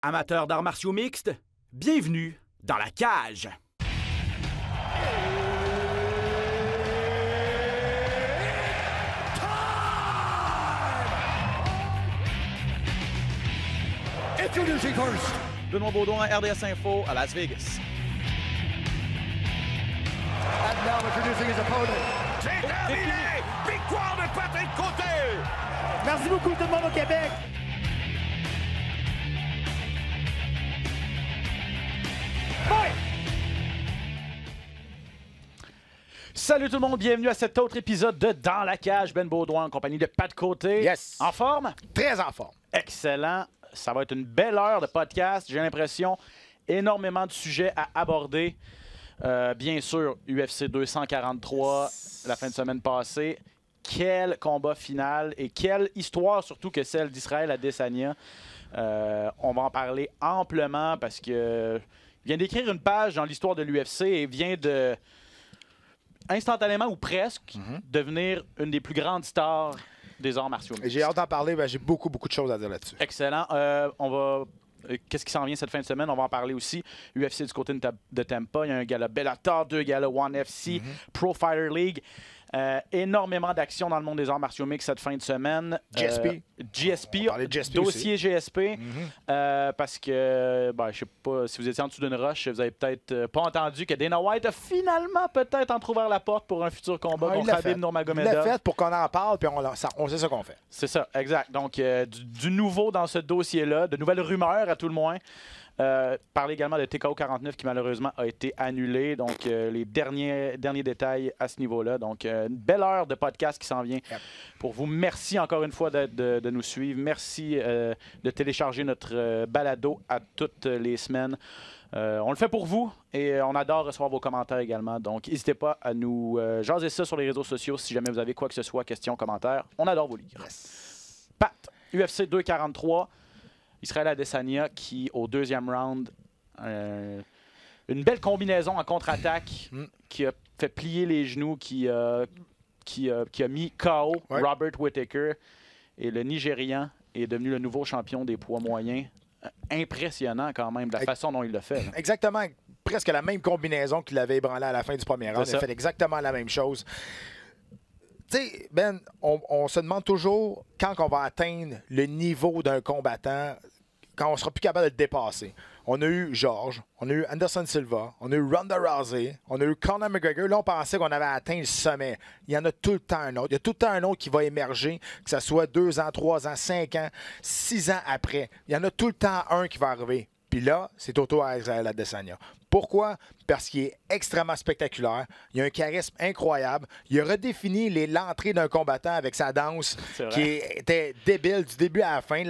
Amateurs d'arts martiaux mixtes, bienvenue dans la cage. Introducing first, Benoît Baudouin, RDS Info à Las Vegas. and now introducing his opponent. C'est terminé! Victoire de Patrick Côté! Merci beaucoup tout le monde au Québec. Salut tout le monde, bienvenue à cet autre épisode de Dans la cage. Ben Baudouin en compagnie de Pat Côté. Yes. En forme? Très en forme. Excellent. Ça va être une belle heure de podcast. J'ai l'impression, énormément de sujets à aborder. Bien sûr, UFC 243, la fin de semaine passée. Quel combat final et quelle histoire, surtout que celle d'Israël Adesanya. On va en parler amplement parce que il vient d'écrire une page dans l'histoire de l'UFC et vient de, instantanément ou presque, devenir une des plus grandes stars des arts martiaux. Et j'ai hâte d'en parler, j'ai beaucoup de choses à dire là-dessus. Excellent. On va... Qu'est-ce qui s'en vient cette fin de semaine? On va en parler aussi. UFC du côté de Tampa. Il y a un gala Bellator, 2 galas One FC, Pro Fighter League. Énormément d'actions dans le monde des arts martiaux mixtes cette fin de semaine. GSP. On va parler de GSP dossier aussi. GSP. Parce que, je sais pas, si vous étiez en dessous d'une roche, vous avez peut-être pas entendu que Dana White a finalement peut-être entrouvert la porte pour un futur combat Ah, il contre l'a Khabib fait. Il Nurmagomedov. l'a fait pour qu'on en parle, puis on sait ce qu'on fait. C'est ça, exact. Donc, du nouveau dans ce dossier-là, de nouvelles rumeurs à tout le moins. Parler également de TKO 49 qui malheureusement a été annulé. Donc, les derniers détails à ce niveau-là. Donc, une belle heure de podcast qui s'en vient pour vous. Merci encore une fois de nous suivre. Merci de télécharger notre balado à toutes les semaines. On le fait pour vous et on adore recevoir vos commentaires également. Donc, n'hésitez pas à nous jaser ça sur les réseaux sociaux si jamais vous avez quoi que ce soit, questions, commentaires. On adore vous lire. Pat, UFC 243. Israël Adesanya qui, au deuxième round, une belle combinaison en contre-attaque qui a fait plier les genoux, qui a mis KO Robert Whittaker. Et le Nigérian est devenu le nouveau champion des poids moyens. Impressionnant quand même, de la façon dont il l'a fait. Exactement, presque la même combinaison qu'il avait ébranlé à la fin du premier round. Il a fait exactement la même chose. Tu sais, Ben, on se demande toujours quand on va atteindre le niveau d'un combattant, quand on sera plus capable de le dépasser. On a eu Georges, on a eu Anderson Silva, on a eu Ronda Rousey, on a eu Conor McGregor. Là, on pensait qu'on avait atteint le sommet. Il y en a tout le temps un autre. Il y a tout le temps un autre qui va émerger, que ce soit 2 ans, 3 ans, 5 ans, 6 ans après. Il y en a tout le temps un qui va arriver. Puis là, c'est au tour à Israël Adesanya. Pourquoi? Parce qu'il est extrêmement spectaculaire. Il a un charisme incroyable. Il a redéfini l'entrée d'un combattant avec sa danse qui était débile du début à la fin.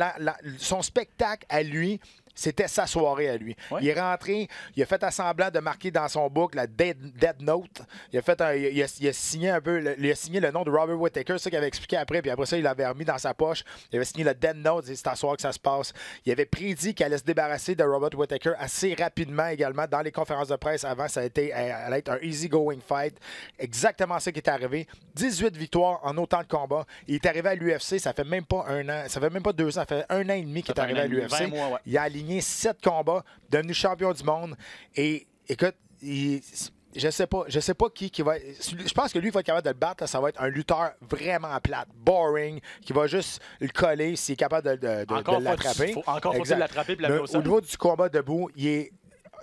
Son spectacle à lui, c'était sa soirée à lui. Ouais. Il est rentré, il a fait semblant de marquer dans son book la Dead Note. Il a signé un peu, il a signé le nom de Robert Whittaker, ça qu'il avait expliqué après, puis après ça, il l'avait remis dans sa poche. Il avait signé le Dead Note, c'est à soir que ça se passe. Il avait prédit qu'il allait se débarrasser de Robert Whittaker assez rapidement également dans les conférences de presse avant. Ça allait être un easy-going fight. Exactement ça qui est arrivé. 18 victoires en autant de combats. Il est arrivé à l'UFC, ça fait même pas 1 an, ça fait même pas 2 ans, ça fait 1 an et demi qu'il est arrivé à l'UFC. 20 mois, ouais. Il a aligné 7 combats, devenu champion du monde. Et écoute, je sais pas qui va. Je pense que lui, il va être capable de le battre. Là, ça va être un lutteur vraiment plate, boring, qui va juste le coller s'il est capable de l'attraper. Encore faut-il l'attraper et l'amener au sol. Au niveau du combat debout, il est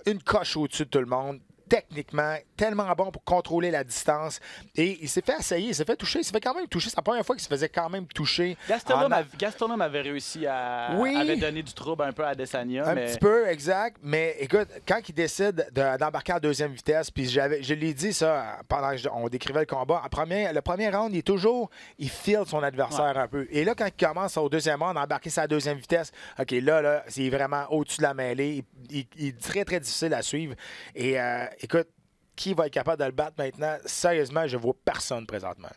une coche au-dessus de tout le monde. Techniquement, tellement bon pour contrôler la distance. Et il s'est fait essayer, il s'est fait toucher. Il s'est fait quand même toucher. C'est la première fois qu'il se faisait quand même toucher. Gastelum avait réussi avait donné du trouble un peu à Adesanya. Un petit peu, exact. Mais écoute, quand il décide d'embarquer en deuxième vitesse, puis je l'ai dit ça pendant qu'on décrivait le combat, le premier round, il field son adversaire un peu. Et là, quand il commence au deuxième round, d'embarquer sa deuxième vitesse, OK, là, c'est vraiment au-dessus de la mêlée. Il est très, très difficile à suivre. Et écoute, qui va être capable de le battre maintenant? Sérieusement, je ne vois personne présentement.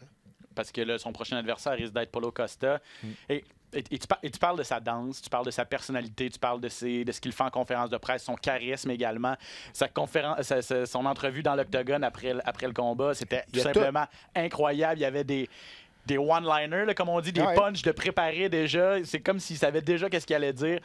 Parce que là, son prochain adversaire risque d'être Paulo Costa. Et tu parles de sa danse, tu parles de sa personnalité, tu parles de ce qu'il fait en conférence de presse, son charisme également. Son entrevue dans l'octogone après le combat, c'était tout simplement incroyable. Il y avait des one-liners, comme on dit, des punchs de préparer déjà. C'est comme s'il savait déjà qu'est-ce qu'il allait dire.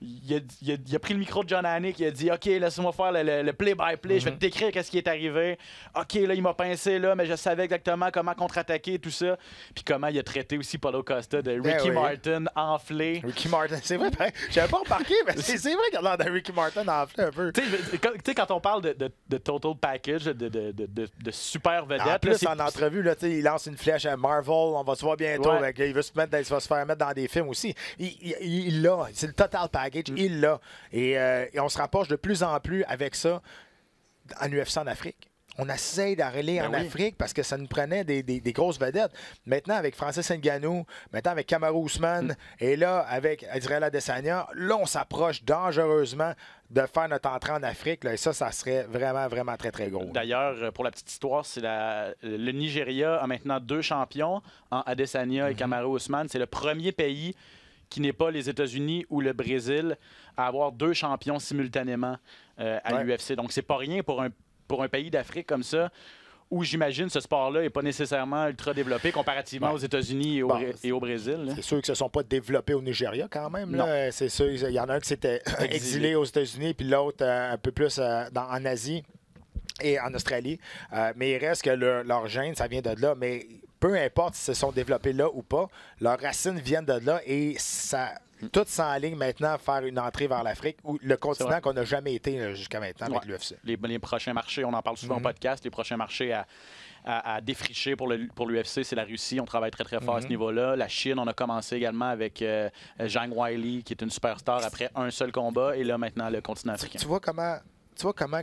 il a pris le micro de John Anik, il a dit « OK, laisse-moi faire le play-by-play, je vais te décrire qu'est-ce qui est arrivé. OK, là, il m'a pincé, là, mais je savais exactement comment contre-attaquer, tout ça. » Puis comment il a traité aussi Paulo Costa de Ricky Martin enflé. Ricky Martin, c'est vrai, j'avais pas remarqué, mais c'est vrai qu'il a l'air de Ricky Martin enflé un peu. Tu sais, quand on parle de total package, de super vedette... En plus, en entrevue, là, il lance une flèche à Marvel, on va se voir bientôt, il va se faire mettre dans des films aussi. Il l'a, c'est le total package, il l'a. Et on se rapproche de plus en plus avec ça en UFC en Afrique. On essaie d'arriver en Afrique parce que ça nous prenait des grosses vedettes. Maintenant, avec Francis Ngannou, maintenant avec Kamaru Usman, et là, avec Israel Adesanya, là, on s'approche dangereusement de faire notre entrée en Afrique. Là, et ça serait vraiment, vraiment très, très gros. D'ailleurs, pour la petite histoire, c'est le Nigeria a maintenant 2 champions en Adesanya et Kamaru Usman. C'est le premier pays qui n'est pas les États-Unis ou le Brésil à avoir 2 champions simultanément à l'UFC. Donc, c'est pas rien pour un pays d'Afrique comme ça, où j'imagine ce sport-là n'est pas nécessairement ultra développé comparativement aux États-unis et au Brésil. Là. C'est sûr que ce ne sont pas développés au Nigeria quand même. Là. C'est sûr, il y en a un qui s'était exilé aux États-Unis, puis l'autre un peu plus en Asie et en Australie. Mais il reste que leur gène, ça vient de là. Mais peu importe si se sont développés là ou pas, leurs racines viennent de là et ça... Tout s'enligne maintenant à faire une entrée vers l'Afrique, ou le continent qu'on n'a jamais été jusqu'à maintenant avec l'UFC. Les prochains marchés, on en parle souvent au podcast, les prochains marchés à défricher pour l'UFC, c'est la Russie. On travaille très, très fort à ce niveau-là. La Chine, on a commencé également avec Zhang Weili, qui est une superstar après un seul combat, et là, maintenant, le continent africain. Tu vois comment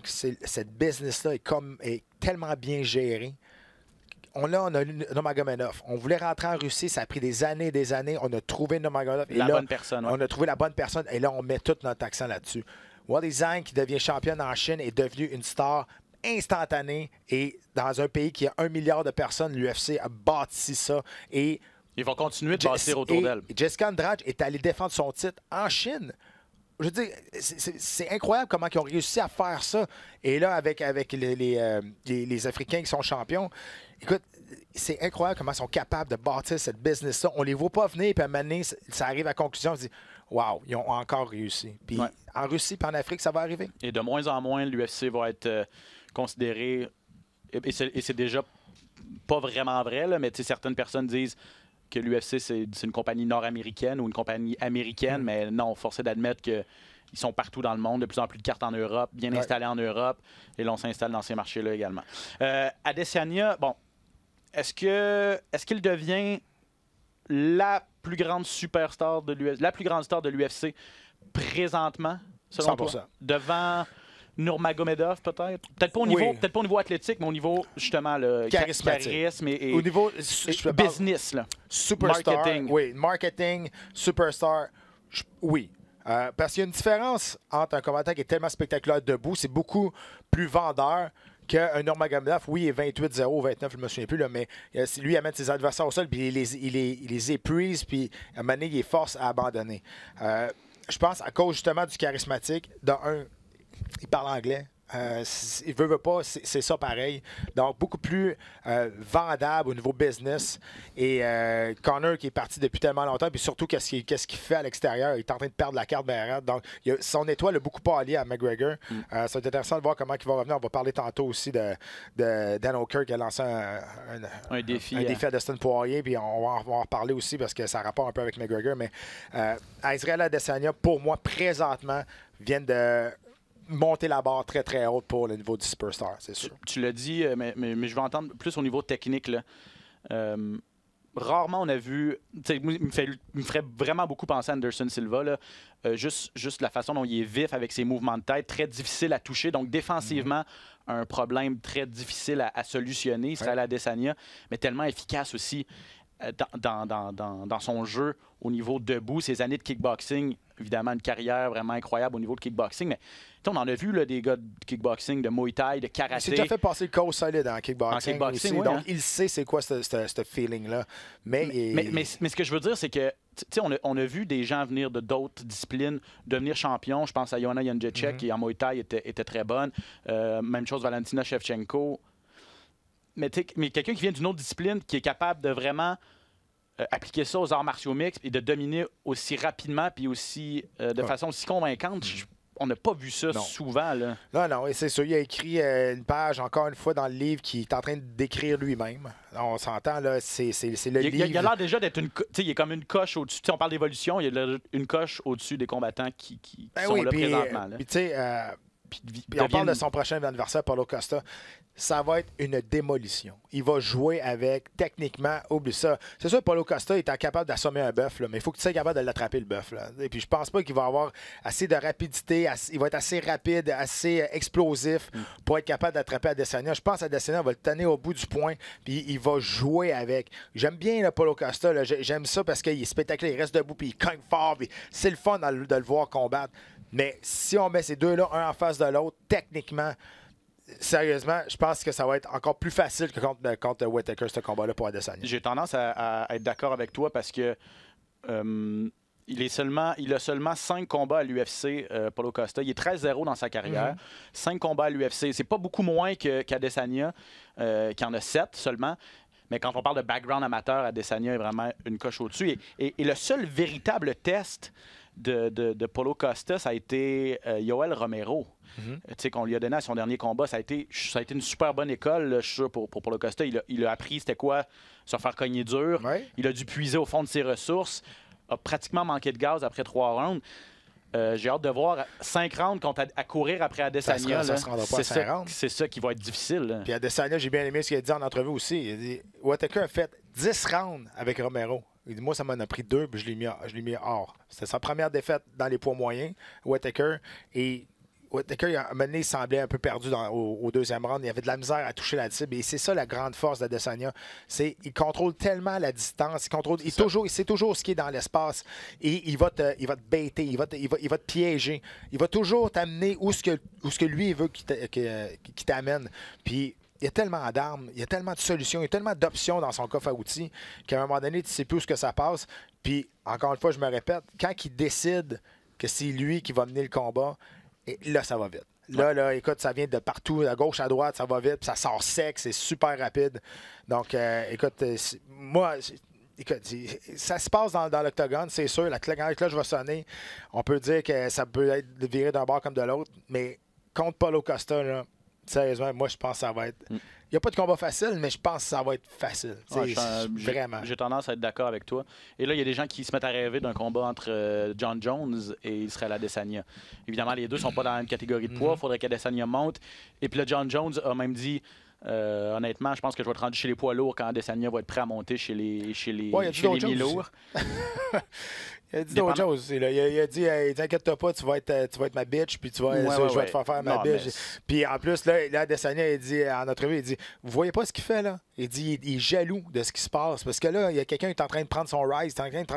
cette business-là est tellement bien gérée. On a Nurmagomedov. On voulait rentrer en Russie. Ça a pris des années. On a trouvé Nurmagomedov. Bonne personne. On a trouvé la bonne personne. Et là, on met tout notre accent là-dessus. Weili Zhang, qui devient championne en Chine, est devenue une star instantanée. Et dans un pays qui a 1 milliard de personnes, l'UFC a bâti ça. Et ils vont continuer de bâtir autour d'elle. Jessica Andrade est allée défendre son titre en Chine. Je veux dire, c'est incroyable comment ils ont réussi à faire ça. Et là, avec les Africains qui sont champions, écoute, c'est incroyable comment ils sont capables de bâtir cette business-là. On les voit pas venir, puis à un moment donné, ça arrive à conclusion, on se dit « Wow, ils ont encore réussi. » Puis en Russie, puis en Afrique, ça va arriver. Et de moins en moins, l'UFC va être considéré, et c'est déjà pas vraiment vrai, là, mais certaines personnes disent que l'UFC, c'est une compagnie nord-américaine ou une compagnie américaine, mais non, force est d'admettre qu'ils sont partout dans le monde, de plus en plus de cartes en Europe, bien installés en Europe, et là, on s'installe dans ces marchés-là également. Adesanya, bon, est-ce qu'il devient la plus grande superstar de l'UFC, la plus grande star de l'UFC présentement, selon 100%. toi? Devant Nurmagomedov, peut-être? Peut-être pas au niveau athlétique, mais au niveau, justement, le charisme et au niveau business. Là. Superstar. Marketing. Oui, marketing, superstar. Oui. Parce qu'il y a une différence entre un combattant qui est tellement spectaculaire debout, c'est beaucoup plus vendeur qu'un Nurmagomedov. Oui, il est 28-0, 29, je ne me souviens plus, là, mais lui, il amène ses adversaires au sol, puis il les épuise, puis à un moment donné, il est force à abandonner. Je pense, à cause justement du charismatique, il parle anglais. Il veut pas, c'est ça pareil. Donc, beaucoup plus vendable au niveau business. Et Conor qui est parti depuis tellement longtemps, puis surtout, qu'est-ce qu'il fait à l'extérieur? Il est en train de perdre la carte bien raide. Donc, son étoile a beaucoup parlé à McGregor. Ça va être intéressant de voir comment il va revenir. On va parler tantôt aussi de Dan Hooker qui a lancé un défi à Dustin Poirier, puis on va en reparler aussi parce que ça rapporte un peu avec McGregor. Mais Israel Adesanya, pour moi, présentement, viennent de monter la barre très, très haute pour le niveau du superstar, c'est sûr. Tu l'as dit, mais je vais entendre plus au niveau technique. Là. Rarement on a vu... Il me ferait vraiment beaucoup penser à Anderson Silva. Là. Juste la façon dont il est vif avec ses mouvements de tête, très difficile à toucher. Donc, défensivement, un problème très difficile à solutionner. Il serait à l'Adesanya, mais tellement efficace aussi dans son jeu au niveau debout. Ses années de kickboxing, évidemment, une carrière vraiment incroyable au niveau de kickboxing, mais on en a vu là, des gars de kickboxing, de Muay Thai, de karaté. Il s'est déjà fait passer le code solide en kickboxing aussi, oui, donc il sait c'est quoi ce feeling-là. Mais ce que je veux dire, c'est que on a vu des gens venir de d'autres disciplines devenir champions. Je pense à Joanna Jędrzejczyk qui en Muay Thai était très bonne. Même chose Valentina Shevchenko. Mais quelqu'un qui vient d'une autre discipline qui est capable de vraiment appliquer ça aux arts martiaux mixtes et de dominer aussi rapidement puis aussi de façon aussi convaincante, on n'a pas vu ça souvent. Là. Non, et c'est sûr. Il a écrit une page, encore une fois, dans le livre qu'il est en train de décrire lui-même. On s'entend, là, c'est le livre. Il a l'air déjà d'être il est comme une coche au-dessus. On parle d'évolution, il y a une coche au-dessus des combattants qui sont là présentement. Puis, tu sais, puis on parle de son prochain adversaire, Paulo Costa. Ça va être une démolition. Il va jouer avec, techniquement, oublie ça. C'est sûr que Paulo Costa est capable d'assommer un bœuf, mais il faut que tu sois capable de l'attraper, le bœuf. Et puis je pense pas qu'il va avoir assez de rapidité. Il va être assez rapide, assez explosif pour être capable d'attraper Adesanya. Je pense qu'Adesanya va le tenir au bout du point, puis il va jouer avec. J'aime bien le Paulo Costa. Là. J'aime ça parce qu'il est spectaculaire, il reste debout, puis il cogne fort. C'est le fun de le voir combattre. Mais si on met ces deux-là, un en face de l'autre, techniquement, sérieusement, je pense que ça va être encore plus facile que contre Whittaker, ce combat-là pour Adesanya. J'ai tendance à être d'accord avec toi parce que il a seulement 5 combats à l'UFC, Paulo Costa. Il est 13-0 dans sa carrière. 5 combats à l'UFC. C'est pas beaucoup moins qu'Adesanya, qui en a 7 seulement. Mais quand on parle de background amateur, Adesanya est vraiment une coche au-dessus. Et le seul véritable test de Paulo Costa, ça a été Yoel Romero. Qu'on lui a donné à son dernier combat. Ça a été une super bonne école, là, je suis sûr, pour Paulo Costa. Il a appris c'était quoi se faire cogner dur. Ouais. Il a dû puiser au fond de ses ressources. A pratiquement manqué de gaz après 3 rounds. J'ai hâte de voir 5 rounds à courir après Adesanya. Ça se rendra pas à 5 rounds. C'est ça qui va être difficile. Là. Puis Adesanya, j'ai bien aimé ce qu'il a dit en entrevue aussi. Il a dit Whittaker a fait 10 rounds avec Romero. Il dit, moi, ça m'en a pris 2, puis je l'ai mis hors. C'était sa première défaite dans les poids moyens, Whittaker. Et Whittaker, à un moment donné, il semblait un peu perdu au deuxième round. Il avait de la misère à toucher la cible. Et c'est ça la grande force d'Adesanya. Il contrôle tellement la distance. Il sait toujours ce qui est dans l'espace. Et il va te baiter. Il va te piéger. Il va toujours t'amener où ce que lui il veut qu'il t'amène. Puis il y a tellement d'armes, il y a tellement de solutions, il y a tellement d'options dans son coffre à outils qu'à un moment donné, tu ne sais plus où ce que ça passe. Puis, encore une fois, je me répète, quand il décide que c'est lui qui va mener le combat, et là, ça va vite. Là, écoute, ça vient de partout, à gauche, à droite, ça va vite, puis ça sort sec, c'est super rapide. Donc, écoute, ça se passe dans l'octogone, c'est sûr. La cloche va sonner. On peut dire que ça peut être viré d'un bord comme de l'autre, mais contre Paulo Costa, là, sérieusement, moi, je pense que ça va être... Il n'y a pas de combat facile, mais je pense que ça va être facile. Vraiment. J'ai tendance à être d'accord avec toi. Et là, il y a des gens qui se mettent à rêver d'un combat entre John Jones et Israel Adesanya. Évidemment, les deux ne sont pas dans la même catégorie de poids. Il faudrait qu'Adesanya monte. Et puis là, John Jones a même dit... honnêtement, je pense que je vais te rendre chez les poids lourds quand Adesanya va être prêt à monter chez les mi-lourds. Il a dit d'autres choses. Il a dit t'inquiète pas, tu vas être ma bitch, puis je vais te faire ma bitch. Puis en plus, là Adesanya, il dit en entrevue, il dit vous voyez pas ce qu'il fait là? Il dit il est jaloux de ce qui se passe. Parce que là, il y a quelqu'un qui est en train de prendre son rise, quelqu'un est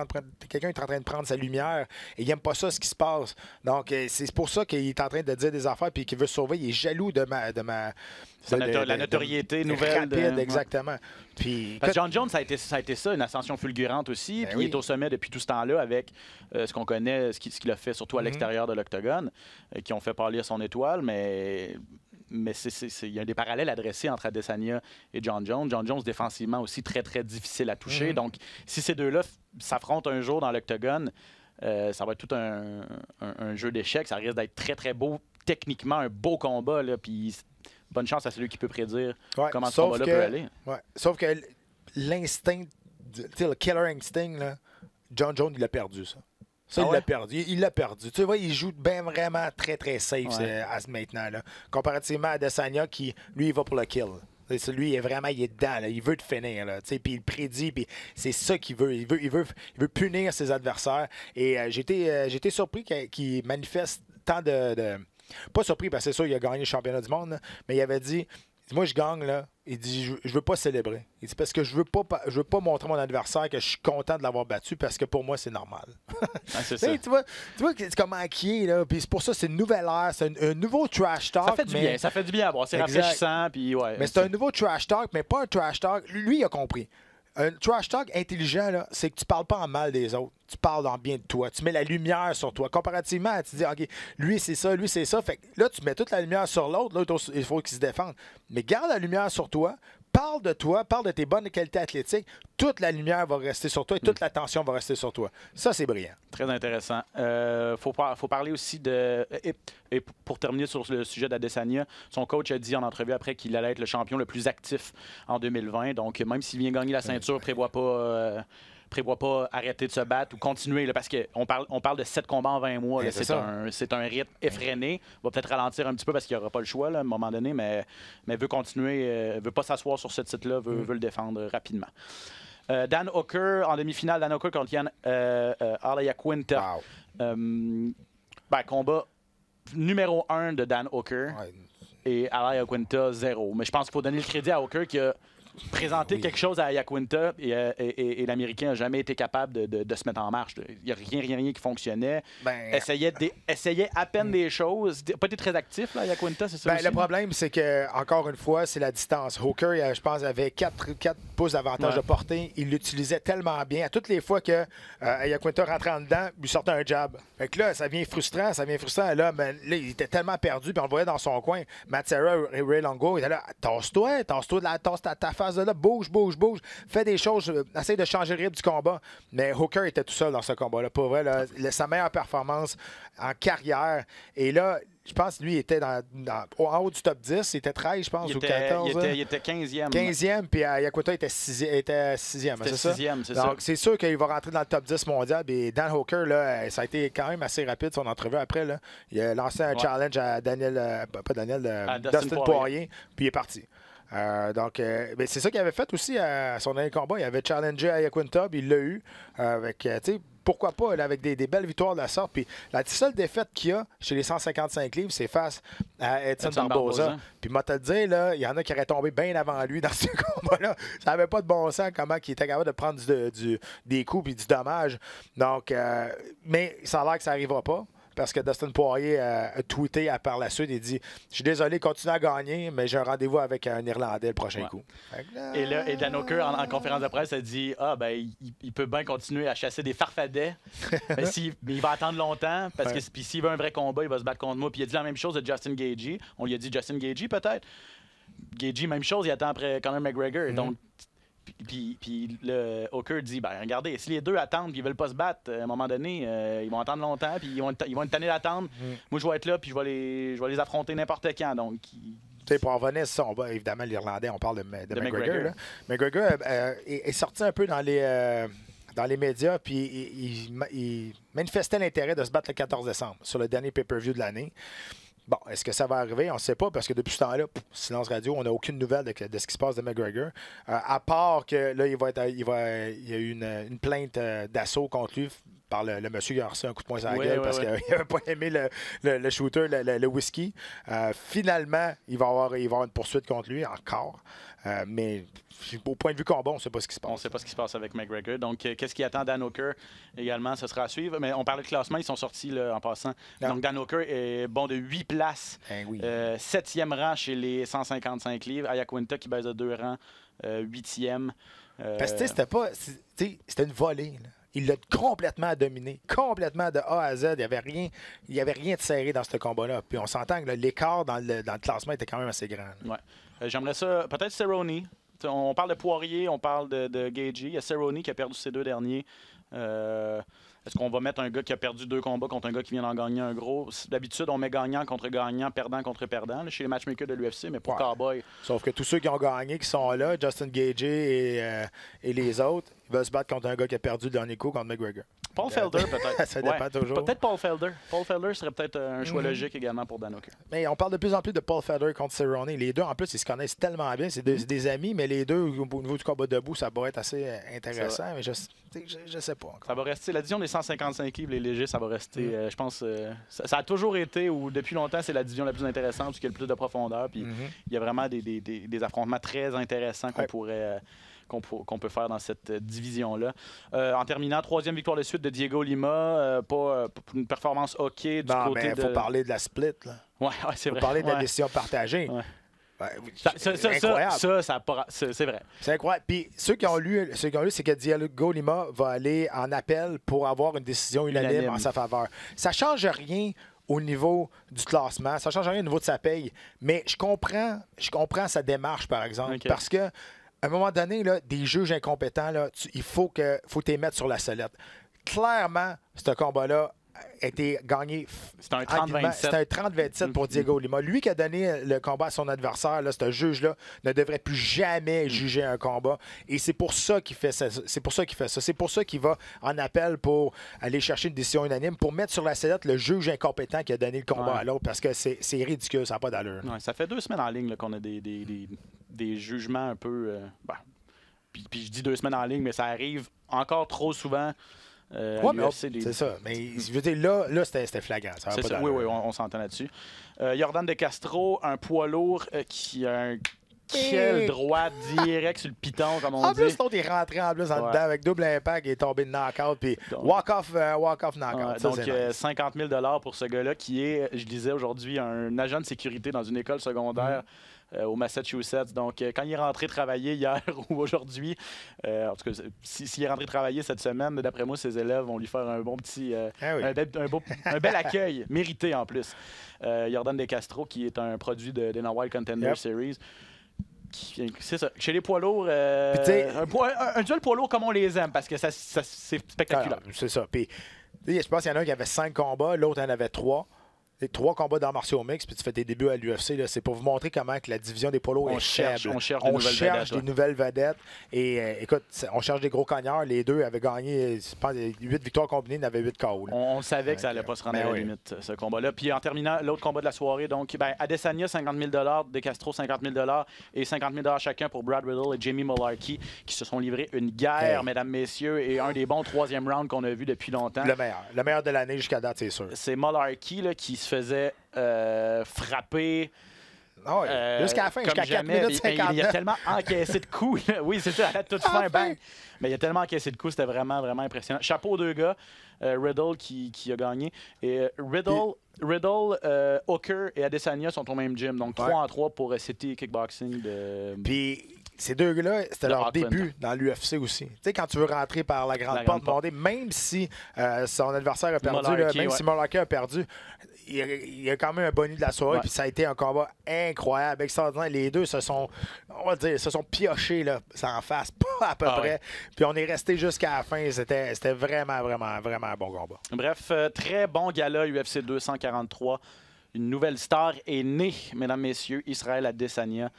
en train de prendre sa lumière, et il n'aime pas ça, ce qui se passe. Donc, c'est pour ça qu'il est en train de dire des affaires, puis qu'il veut sauver. Il est jaloux de la notoriété nouvelle. Rapide, exactement. Puis, parce que John Jones, ça a été ça, une ascension fulgurante aussi. Puis il est au sommet depuis tout ce temps-là avec ce qu'on connaît, ce qu'il a fait surtout à l'extérieur de l'octogone, qui ont fait pâlir son étoile. Mais il y a des parallèles à dresser entre Adesanya et John Jones. John Jones, défensivement aussi, très, très difficile à toucher. Donc, si ces deux-là s'affrontent un jour dans l'octogone, ça va être tout un jeu d'échecs. Ça risque d'être très, très beau. Techniquement, un beau combat. Là, puis bonne chance à celui qui peut prédire comment ce combat-là peut aller. Ouais. Sauf que l'instinct, le killer instinct, là, John Jones, il l'a perdu, ça. Il l'a perdu. Il l'a perdu. Tu vois, il joue vraiment très, très safe maintenant. Là. Comparativement à Adesanya, qui, lui, il va pour le kill. Lui, il est dedans. Là. Il veut te finir. Puis il prédit. Puis c'est ça qu'il veut. Il veut punir ses adversaires. Et j'ai été surpris qu'il manifeste tant de... Pas surpris parce que c'est sûr, il a gagné le championnat du monde, là, mais il avait dit moi, je gagne, là. Il dit je veux pas célébrer. Il dit parce que je veux pas montrer à mon adversaire que je suis content de l'avoir battu parce que pour moi, c'est normal. C'est ça. Tu vois comment qui est, là. Puis c'est pour ça, c'est une nouvelle ère, c'est un nouveau trash talk. Ça fait du bien à voir. C'est rafraîchissant. Puis mais c'est un nouveau trash talk, mais pas un trash talk. Lui, il a compris. Un trash talk intelligent, là, c'est que tu parles pas en mal des autres. Tu parles en bien de toi. Tu mets la lumière sur toi. Comparativement, tu dis, OK, lui, c'est ça, lui, c'est ça. Fait que là, tu mets toute la lumière sur l'autre. L'autre, il faut qu'il se défende. Mais garde la lumière sur toi parle de toi, parle de tes bonnes qualités athlétiques, toute la lumière va rester sur toi et toute l'attention va rester sur toi. Ça, c'est brillant. Très intéressant. Faut parler aussi de... Et pour terminer sur le sujet d'Adesanya, son coach a dit en entrevue après qu'il allait être le champion le plus actif en 2020. Donc, même s'il vient gagner la ceinture, prévoit pas arrêter de se battre ou continuer. Là, parce qu'on parle de 7 combats en 20 mois. C'est un rythme effréné. Il va peut-être ralentir un petit peu parce qu'il n'aura pas le choix là, à un moment donné, mais veut continuer, veut pas s'asseoir sur ce titre-là, veut le défendre rapidement. Dan Hooker, en demi-finale, Dan Hooker contre Ian Al-Iaquinta. Wow. Combat numéro 1 de Dan Hooker et Al-Iaquinta 0. Mais je pense qu'il faut donner le crédit à Hooker qui a présenté quelque chose à Iaquinta et l'Américain n'a jamais été capable de se mettre en marche. Il n'y a rien qui fonctionnait. Essayait à peine des choses. Pas été très actif, là, Iaquinta, c'est ça aussi? Le problème, c'est que encore une fois, c'est la distance. Hooker, je pense, avait 4 pouces d'avantage de portée. Il l'utilisait tellement bien. À toutes les fois que Iaquinta rentrait en dedans, il sortait un jab. Fait que là, ça devient frustrant. Là, il était tellement perdu, puis on le voyait dans son coin. Matt Serra et Ray Longo, il était là, tasse-toi ta face de là, bouge, fais des choses, essaye de changer le rythme du combat. Mais Hooker était tout seul dans ce combat-là. Pour vrai, là, sa meilleure performance en carrière. Et là, je pense que lui, il était en haut du top 10. Il était 13, je pense, ou 14. Il était 15e. 15e, puis Iaquinta était 6e. C'est ça? 6e, c'est ça. ça. Donc, c'est sûr qu'il va rentrer dans le top 10 mondial. Et Dan Hooker, là, ça a été quand même assez rapide, son entrevue après. Là. Il a lancé un challenge à Dustin Poirier, puis il est parti. C'est ça qu'il avait fait aussi à son dernier combat. Il avait challengé Iaquinta, puis il l'a eu. Pourquoi pas, là, avec des belles victoires de la sorte. Puis la seule défaite qu'il y a chez les 155 livres, c'est face à Edson Barboza. Puis moi, te le dire, il y en a qui auraient tombé bien avant lui dans ce combat-là. Ça n'avait pas de bon sens comment il était capable de prendre des coups et du dommage. Donc, mais ça a l'air que ça n'arrivera pas. Parce que Dustin Poirier a tweeté par la suite et dit « Je suis désolé, continue à gagner, mais j'ai un rendez-vous avec un Irlandais le prochain coup. » Et Dan Hooker, en conférence de presse, a dit « il peut bien continuer à chasser des farfadets, mais il va attendre longtemps, parce que s'il veut un vrai combat, il va se battre contre moi. » Puis il a dit la même chose de Justin Gaethje. On lui a dit « Justin Gaethje, peut-être? » Gaethje, même chose, il attend après Conor McGregor. Donc, Puis le Hooker dit regardez, si les deux attendent et ils veulent pas se battre, à un moment donné, ils vont attendre longtemps puis ils vont être tannés d'attendre. Moi, je vais être là puis je vais les affronter n'importe quand. Donc, pour en revenir, ça, évidemment, l'Irlandais, on parle de McGregor. Là. McGregor est sorti un peu dans les médias puis il manifestait l'intérêt de se battre le 14 décembre sur le dernier pay-per-view de l'année. Bon, est-ce que ça va arriver? On ne sait pas parce que depuis ce temps-là, silence radio, on n'a aucune nouvelle de ce qui se passe de McGregor. À part que là, il y a eu une plainte d'assaut contre lui par le monsieur qui a reçu un coup de poing sur la gueule parce qu'il n'avait pas aimé le shooter, le whisky. Finalement, il va y avoir une poursuite contre lui encore. Mais au point de vue combat, on ne sait pas ce qui se passe. On ne sait pas ce qui se passe avec McGregor. Donc, qu'est-ce qui attend Dan Hooker également? Ce sera à suivre. Mais on parlait de classement, ils sont sortis là, en passant. Non. Donc, Dan Hooker est bon de 8 places. 7e rang chez les 155 livres. Iaquinta qui baisse de 2 rangs, 8e. Parce que c'était une volée. Là. Il l'a complètement dominé, complètement de A à Z. Il n'y avait rien de serré dans ce combat-là. Puis on s'entend que l'écart dans le classement était quand même assez grand. Ouais. J'aimerais ça, peut-être Cerrone. On parle de Poirier, on parle de Gaethje. Il y a Cerrone qui a perdu ses 2 derniers. Est-ce qu'on va mettre un gars qui a perdu 2 combats contre un gars qui vient d'en gagner un gros? D'habitude, on met gagnant contre gagnant, perdant contre perdant là, chez les matchmakers de l'UFC, mais pour Cowboy. Sauf que tous ceux qui ont gagné, qui sont là, Justin Gaethje et les autres, ils veulent se battre contre un gars qui a perdu le dernier coup contre McGregor. Paul Felder, peut-être. Ça dépend toujours. Peut-être Paul Felder. Paul Felder serait peut-être un choix logique également pour Dan Hooker. Mais on parle de plus en plus de Paul Felder contre Cerrone. Les deux, en plus, ils se connaissent tellement bien. C'est des amis, mais les deux, au niveau du combat debout, ça pourrait être assez intéressant. Mais je sais pas encore. Ça va rester, la division des 155 livres, les légers, ça va rester, je pense, ça a toujours été, ou depuis longtemps, c'est la division la plus intéressante, parce qu'il y a le plus de profondeur. Puis il y a vraiment des affrontements très intéressants qu'on peut faire dans cette division-là. En terminant, 3e victoire de suite de Diego Lima. Pas une performance OK du côté mais il faut parler de la split. Oui, c'est vrai. Il faut parler de la décision partagée. Ouais. C'est incroyable. C'est vrai. C'est incroyable. Puis ceux qui ont lu, c'est que Diego Lima va aller en appel pour avoir une décision unanime en sa faveur. Ça ne change rien au niveau du classement. Ça ne change rien au niveau de sa paye. Mais je comprends sa démarche, par exemple. Okay. Parce que à un moment donné, là, des juges incompétents, là, il faut t'es mettre sur la sellette. Clairement, ce combat-là a été gagné. C'était un 30-27. C'était un 30-27 pour Diego Lima. Lui qui a donné le combat à son adversaire, là, ce juge-là, ne devrait plus jamais juger un combat. Et c'est pour ça qu'il fait ça. C'est pour ça qu'il fait ça. C'est pour ça qu'il va en appel pour aller chercher une décision unanime, pour mettre sur la sellette le juge incompétent qui a donné le combat à l'autre, parce que c'est ridicule, ça n'a pas d'allure. Ouais, ça fait 2 semaines en ligne là, qu'on a des jugements un peu... Puis je dis 2 semaines en ligne, mais ça arrive encore trop souvent. C'est ça. Mais je veux dire, là c'était flagrant. Ça c'est ça. Oui, on s'entend là-dessus. Jordan De Castro, un poids lourd qui a un quel droit direct sur le piton, comme on dit. En plus, l'autre est rentré en plus en dedans avec double impact et est tombé de knockout. Puis walk-off knockout. Donc, 50 000 pour ce gars-là qui est, je disais aujourd'hui, un agent de sécurité dans une école secondaire. Au Massachusetts. Donc, quand il est rentré travailler hier ou aujourd'hui, en tout cas, s'il est rentré travailler cette semaine, d'après moi, ses élèves vont lui faire un bon petit... un bel accueil, mérité en plus. Jordan De Castro, qui est un produit de Dana White Contender Series. C'est ça. Chez les poids lourds, un duel poids lourd comme on les aime, parce que ça c'est spectaculaire. C'est ça. Puis, je pense qu'il y en a un qui avait 5 combats, l'autre en avait 3. Les 3 combats d'arts martiaux mixtes, puis tu fais tes débuts à l'UFC, c'est pour vous montrer comment que la division des poids lourds est faible. On cherche des nouvelles vedettes. Et écoute, on cherche des gros cogneurs. Les deux avaient gagné, je pense, 8 victoires combinées, ils en avaient 8 KO. On savait que ça n'allait pas se rendre à la limite, ce combat-là. Puis en terminant, l'autre combat de la soirée, donc Adesanya, 50 000 De Castro, 50 000 et 50 000 chacun pour Brad Riddle et Jamie Mullarkey, qui se sont livrés une guerre, mesdames, messieurs, et un des bons 3e rounds qu'on a vu depuis longtemps. Le meilleur de l'année jusqu'à date, c'est sûr. C'est Mullarkey là, qui se faisait frapper jusqu'à la fin, jusqu'à 4 minutes 50. Il a tellement encaissé de coups. Oui, c'est ça, à la toute fin, bang. Mais il a tellement encaissé de coups, c'était vraiment, vraiment impressionnant. Chapeau aux 2 gars. Riddle qui a gagné. Et Riddle, Hooker et Adesanya sont au même gym. Donc 3-3 pour City Kickboxing. Puis ces 2 gars-là, c'était leur début dans l'UFC aussi. Tu sais, quand tu veux rentrer par la grande porte, même si son adversaire a perdu, si Mullarkey a perdu, il y a quand même un bonus de la soirée, puis ça a été un combat incroyable, extraordinaire. Les deux se sont piochés là, en face, pas à peu près. Puis on est resté jusqu'à la fin. C'était vraiment, vraiment, vraiment un bon combat. Bref, très bon gala UFC 243. Une nouvelle star est née, mesdames, messieurs, Israël Adesanya.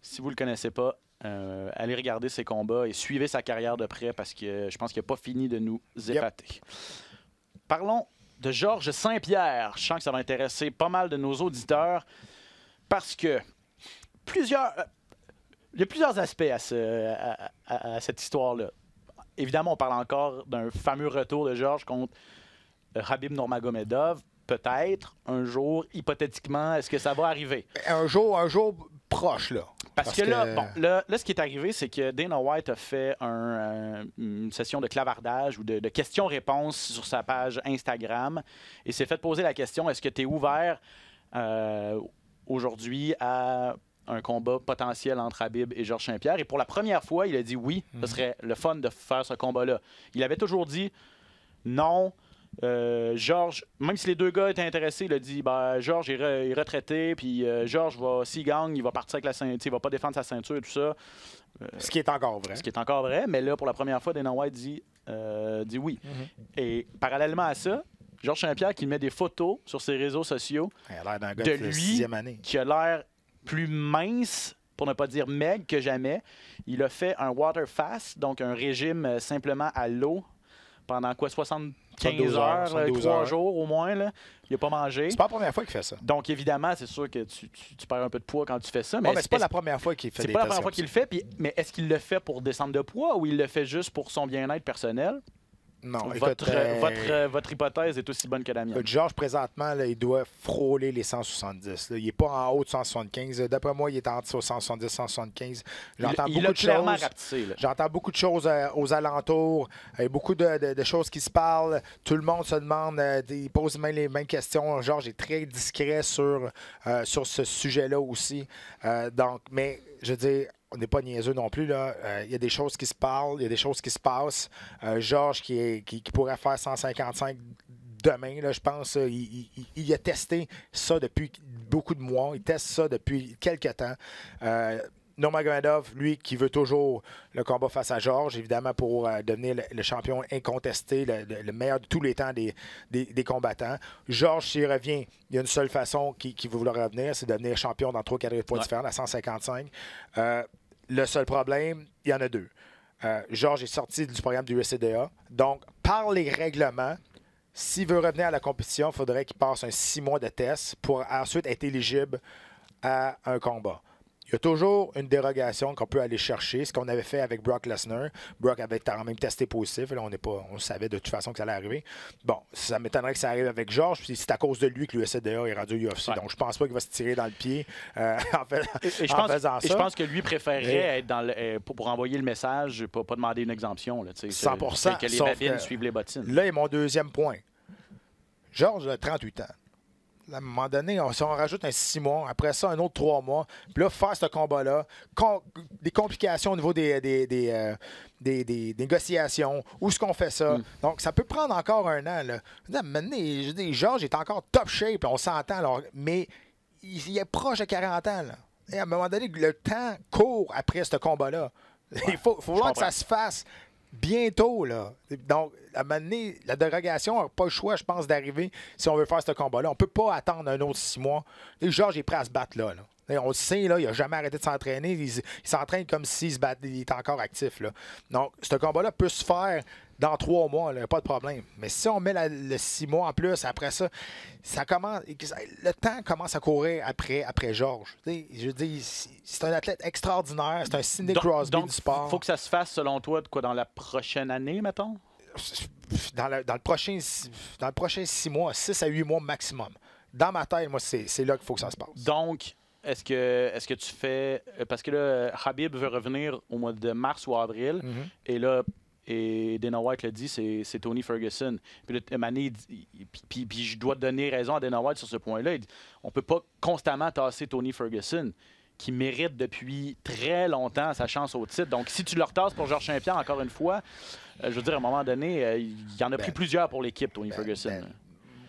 Si vous ne le connaissez pas, allez regarder ses combats et suivez sa carrière de près parce que je pense qu'il n'a pas fini de nous épater. Parlons de Georges Saint-Pierre. Je sens que ça va intéresser pas mal de nos auditeurs parce que il y a plusieurs aspects à cette histoire-là. Évidemment, on parle encore d'un fameux retour de Georges contre Khabib Nurmagomedov. Peut-être, un jour, hypothétiquement, est-ce que ça va arriver? Un jour proche, là. Parce que là, ce qui est arrivé, c'est que Dana White a fait une session de clavardage ou de questions-réponses sur sa page Instagram et s'est fait poser la question, est-ce que tu es ouvert aujourd'hui à un combat potentiel entre Khabib et Georges Saint-Pierre? Et pour la première fois, il a dit oui, ce serait le fun de faire ce combat-là. Il avait toujours dit non. Georges, même si les 2 gars étaient intéressés, il a dit Georges est retraité, puis Georges s'il gagne, il va partir avec la ceinture, il va pas défendre sa ceinture et tout ça. Ce qui est encore vrai. Ce qui est encore vrai, mais là, pour la première fois, Dana White dit oui. Et parallèlement à ça, Georges Saint-Pierre qui met des photos sur ses réseaux sociaux de lui qui a l'air plus mince, pour ne pas dire maigre que jamais. Il a fait un water fast, donc un régime simplement à l'eau pendant 75 heures, 3 jours au moins. Là. Il n'a pas mangé. C'est pas la première fois qu'il fait ça. Donc, évidemment, c'est sûr que tu perds un peu de poids quand tu fais ça. Mais c'est pas la première fois qu'il fait des C'est pas la première fois qu'il le fait. Mais est-ce qu'il le fait pour descendre de poids ou il le fait juste pour son bien-être personnel? Non, votre hypothèse est aussi bonne que la mienne. Georges, présentement, là, il doit frôler les 170. Là. Il n'est pas en haut de 175. D'après moi, il est entre 170 et 175. J'entends beaucoup de choses aux alentours. Il y a beaucoup de choses qui se parlent. Tout le monde se demande, il pose les mêmes questions. Georges est très discret sur ce sujet-là aussi. Mais, je veux dire, on n'est pas niaiseux non plus. Il y a des choses qui se parlent, il y a des choses qui se passent. Georges qui pourrait faire 155 demain, là, je pense. Il a testé ça depuis beaucoup de mois. Il teste ça depuis quelques temps. Nurmagomedov, lui, qui veut toujours le combat face à Georges, évidemment, pour devenir le champion incontesté, le meilleur de tous les temps des combattants. Georges, s'il revient, il y a une seule façon qu'il veut vouloir revenir, c'est devenir champion dans 3 catégories de poids différents, à 155. Le seul problème, il y en a 2. Georges est sorti du programme du USADA. Donc, par les règlements, s'il veut revenir à la compétition, il faudrait qu'il passe un 6 mois de test pour ensuite être éligible à un combat. Il y a toujours une dérogation qu'on peut aller chercher, ce qu'on avait fait avec Brock Lesnar. Brock avait quand même testé positif. Là, on savait de toute façon que ça allait arriver. Bon, ça m'étonnerait que ça arrive avec Georges. Puis c'est à cause de lui que l'USADA est rendu UFC. Ouais. Donc, je pense pas qu'il va se tirer dans le pied en faisant ça. Et je pense que lui préférerait être pour envoyer le message, pas demander une exemption. Là, 100%. Que les babines suivent les bottines. Là est mon deuxième point. Georges a 38 ans. À un moment donné, si on rajoute un 6 mois, après ça, un autre 3 mois, puis là, faire ce combat-là, des complications au niveau des négociations, où est-ce qu'on fait ça? Donc, ça peut prendre encore un an. Là. Maintenant, je dis, Georges est encore top shape, on s'entend, alors, mais il est proche de 40 ans. Là. Et à un moment donné, le temps court après ce combat-là. Ouais, il faut voir que ça se fasse bientôt, là. Donc, à un moment donné, la dérogation n'a pas le choix, je pense, d'arriver si on veut faire ce combat-là. On ne peut pas attendre un autre 6 mois. Et Georges est prêt à se battre là. On le sait, là, il n'a jamais arrêté de s'entraîner. Il s'entraîne comme s'il se battait, il est encore actif. Là. Donc, ce combat-là peut se faire dans 3 mois, il n'y a pas de problème. Mais si on met le 6 mois en plus, après ça, le temps commence à courir après Georges. Je dis, c'est un athlète extraordinaire, c'est un Sidney Crosby du sport. Il faut que ça se fasse, selon toi, dans la prochaine année, mettons? Dans le prochain 6 mois, 6 à 8 mois maximum. Dans ma tête, moi, c'est là qu'il faut que ça se passe. Donc, est-ce que tu fais... Parce que là, Khabib veut revenir au mois de mars ou avril, et là... Et Dana White l'a dit, c'est Tony Ferguson. Puis je dois donner raison à Dana White sur ce point-là. On ne peut pas constamment tasser Tony Ferguson, qui mérite depuis très longtemps sa chance au titre. Donc, si tu le retasses pour Georges Saint-Pierre, encore une fois, je veux dire, à un moment donné, il y en a pris plusieurs pour l'équipe, Tony Ferguson.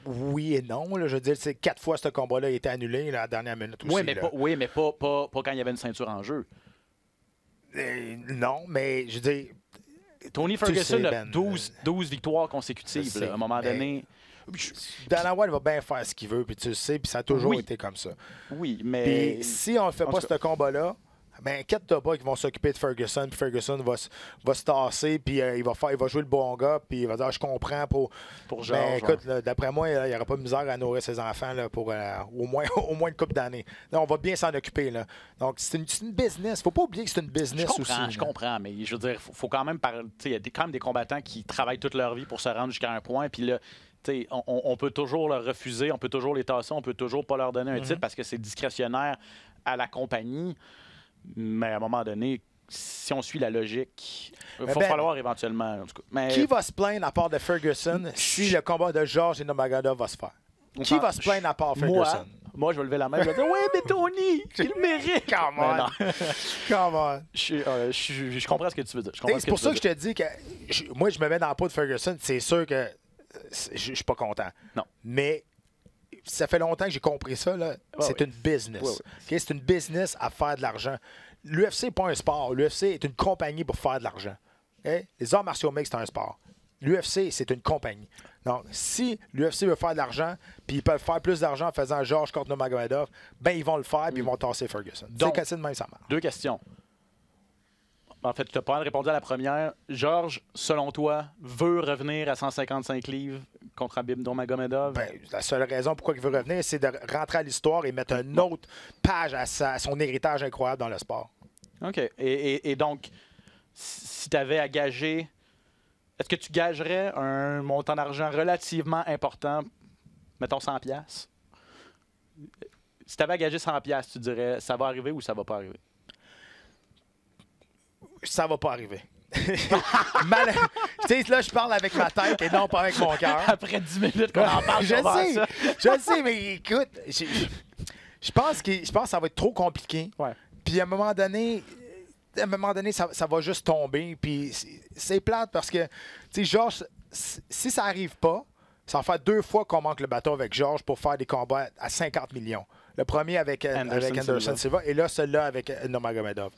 Oui et non. Là, je veux dire, 4 fois ce combat-là a été annulé à la dernière minute aussi. Oui, mais pas quand il y avait une ceinture en jeu. Non, mais je veux dire... Tony Ferguson a 12 victoires consécutives à un moment donné. Dana White va bien faire ce qu'il veut, puis tu le sais, puis ça a toujours été comme ça. Oui, mais... Puis si on ne fait pas ce combat-là, ben inquiète-toi pas qu'ils vont s'occuper de Ferguson, puis Ferguson va se tasser, puis il va jouer le bon gars, puis il va dire « je comprends » pour Georges. Ben écoute, d'après moi, il n'y aura pas de misère à nourrir ses enfants là, pour au moins une couple d'années. Là, on va bien s'en occuper. Là. Donc, c'est une business. Faut pas oublier que c'est une business aussi. Je comprends, mais je veux dire, faut quand même parler. Il y a quand même des combattants qui travaillent toute leur vie pour se rendre jusqu'à un point, puis là, on peut toujours leur refuser, on peut toujours les tasser, on peut toujours pas leur donner un titre parce que c'est discrétionnaire à la compagnie. Mais à un moment donné, si on suit la logique, il va falloir éventuellement... En tout cas, qui va se plaindre à part de Ferguson si le combat de Georges et Nurmagomedov va se faire? Qui va se plaindre à part Ferguson? Moi, je vais lever la main et je vais dire « Oui, mais Tony, il le mérite! » Come on! Come on! Je comprends ce que tu veux dire. C'est pour ça que je te dis que moi, je me mets dans la peau de Ferguson. C'est sûr que je suis pas content. Non. Mais... ça fait longtemps que j'ai compris ça. C'est une business. Okay? C'est une business à faire de l'argent. L'UFC n'est pas un sport. L'UFC est une compagnie pour faire de l'argent. Okay? Les arts martiaux mixtes, c'est un sport. L'UFC, c'est une compagnie. Donc, si l'UFC veut faire de l'argent, puis ils peuvent faire plus d'argent en faisant Georges contre Nurmagomedov, ben ils vont le faire, puis ils vont tasser Ferguson. Donc, c'est de même, ça marche. 2 questions. En fait, tu n'as pas répondu à la première. Georges, selon toi, veut revenir à 155 livres contre Khabib Nurmagomedov? Ben, la seule raison pourquoi il veut revenir, c'est de rentrer à l'histoire et mettre une autre page à son héritage incroyable dans le sport. OK. Et donc, si tu avais à gager, est-ce que tu gagerais un montant d'argent relativement important, mettons 100$? Si tu avais à gager 100$, tu dirais ça va arriver ou ça va pas arriver? Ça va pas arriver. Tu sais, là, je parle avec ma tête et non pas avec mon cœur. Après 10 minutes qu'on en parle, je sais, mais écoute, je pense que ça va être trop compliqué. Ouais. Puis à un moment donné, ça va juste tomber. Puis c'est plate parce que, tu sais, Georges, si ça arrive pas, Ça va faire 2 fois qu'on manque le bateau avec Georges pour faire des combats à 50 millions. Le premier avec Anderson Silva et là, celui-là avec Nurmagomedov.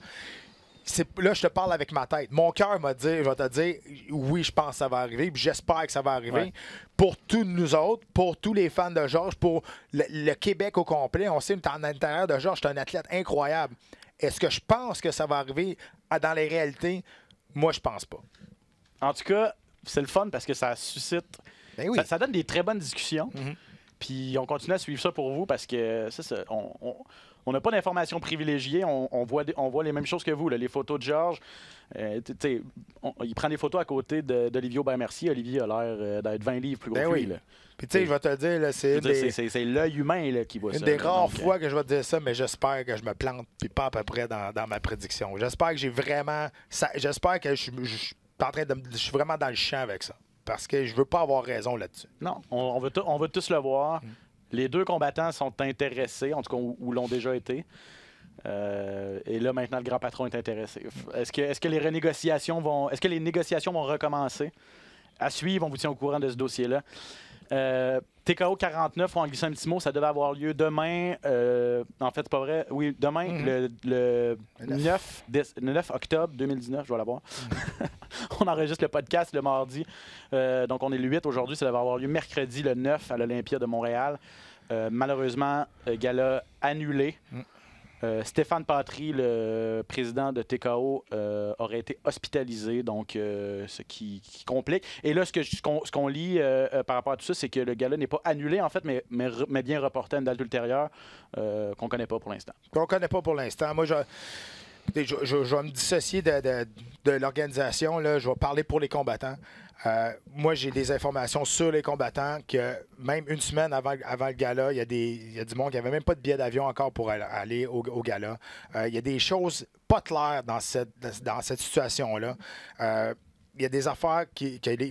Là, je te parle avec ma tête. Mon cœur m'a dit, je vais te dire, oui, je pense que ça va arriver, puis j'espère que ça va arriver. Ouais. Pour tous nous autres, pour tous les fans de Georges, pour le Québec au complet, on sait que à l'intérieur de Georges, c'est un athlète incroyable. Est-ce que je pense que ça va arriver dans les réalités? Moi, je pense pas. En tout cas, c'est le fun parce que ça suscite... Ben oui. Ça donne des très bonnes discussions. Puis on continue à suivre ça pour vous parce que on n'a pas d'informations privilégiées. On voit les mêmes choses que vous. Là. Les photos de Georges, il prend des photos à côté d'Olivier Aubert-Mercier. Olivier a l'air d'être 20 livres plus gros que lui. Là. Puis tu sais, je vais te le dire, c'est l'œil humain là, qui voit ça. Une des rares fois que je vais te dire ça, mais j'espère que je me plante puis pas à peu près dans ma prédiction. J'espère que j'ai vraiment... J'espère que je suis vraiment dans le champ avec ça. Parce que je veux pas avoir raison là-dessus. Non, on veut tous le voir. Les 2 combattants sont intéressés, en tout cas, ou l'ont déjà été. Et là, maintenant, le grand patron est intéressé. Est-ce que les négociations vont recommencer? À suivre, on vous tient au courant de ce dossier-là. TKO 49, on en glisse un petit mot, ça devait avoir lieu demain. En fait, c'est pas vrai. Oui, demain, le 9 octobre 2019, je vais l'avoir. On enregistre le podcast le mardi. Donc, on est le 8 aujourd'hui. Ça devait avoir lieu mercredi, le 9, à l'Olympia de Montréal. Malheureusement, gala annulé. Stéphane Patry, le président de TKO, aurait été hospitalisé, donc ce qui complique. Et là, ce qu'on lit par rapport à tout ça, c'est que le gala n'est pas annulé, en fait, mais bien reporté à une date ultérieure qu'on ne connaît pas pour l'instant. Qu'on ne connaît pas pour l'instant. Moi, je vais me dissocier de l'organisation. Je vais parler pour les combattants. Moi, j'ai des informations sur les combattants que même une semaine avant le gala, il y a du monde qui n'avait même pas de billet d'avion encore pour aller au gala. Il y a des choses pas claires dans cette situation-là. Il y a des affaires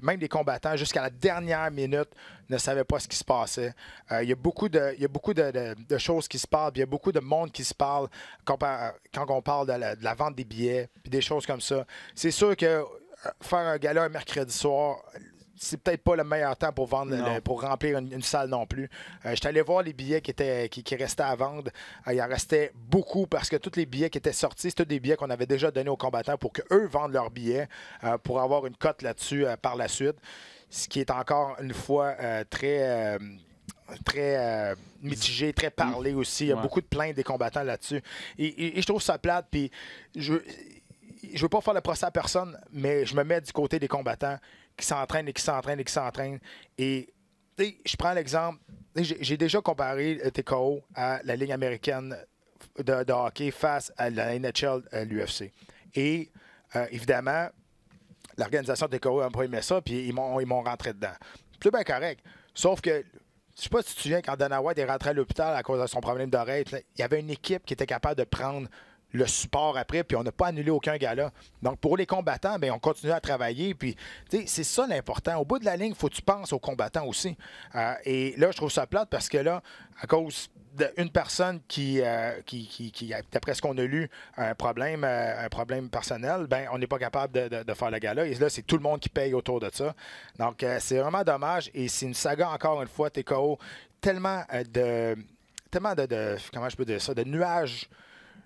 même les combattants, jusqu'à la dernière minute, ne savaient pas ce qui se passait. Il y a beaucoup de choses qui se parlent, puis il y a beaucoup de monde qui se parle quand on parle de la vente des billets, puis des choses comme ça. C'est sûr que faire un gala un mercredi soir, c'est peut-être pas le meilleur temps pour vendre pour remplir une salle non plus. J'étais allé voir les billets qui restaient à vendre. Il en restait beaucoup parce que tous les billets qui étaient sortis, c'était des billets qu'on avait déjà donnés aux combattants pour qu'eux vendent leurs billets pour avoir une cote là-dessus par la suite. Ce qui est encore une fois très mitigé, très parlé aussi. Il y a beaucoup de plaintes des combattants là-dessus. Et je trouve ça plate. Puis je veux pas faire le procès à personne, mais je me mets du côté des combattants qui s'entraînent. Et je prends l'exemple, j'ai déjà comparé TKO à la Ligue américaine de hockey face à la NHL, l'UFC. Et évidemment, l'organisation de TKO n'a pas aimé ça, puis ils m'ont rentré dedans. C'est bien correct. Sauf que, je sais pas si tu te souviens, quand Dana White est rentré à l'hôpital à cause de son problème d'oreille, il y avait une équipe qui était capable de prendre le support après, puis on n'a pas annulé aucun gala. Donc, pour les combattants, bien, on continue à travailler, puis c'est ça l'important. Au bout de la ligne, il faut que tu penses aux combattants aussi. Et là, je trouve ça plate parce que là, à cause d'une personne qui d'après ce qu'on a lu, un problème personnel, bien, on n'est pas capable de faire le gala. Et là, c'est tout le monde qui paye autour de ça. Donc, c'est vraiment dommage. Et c'est une saga, encore une fois, TKO, tellement de comment je peux dire ça, de nuages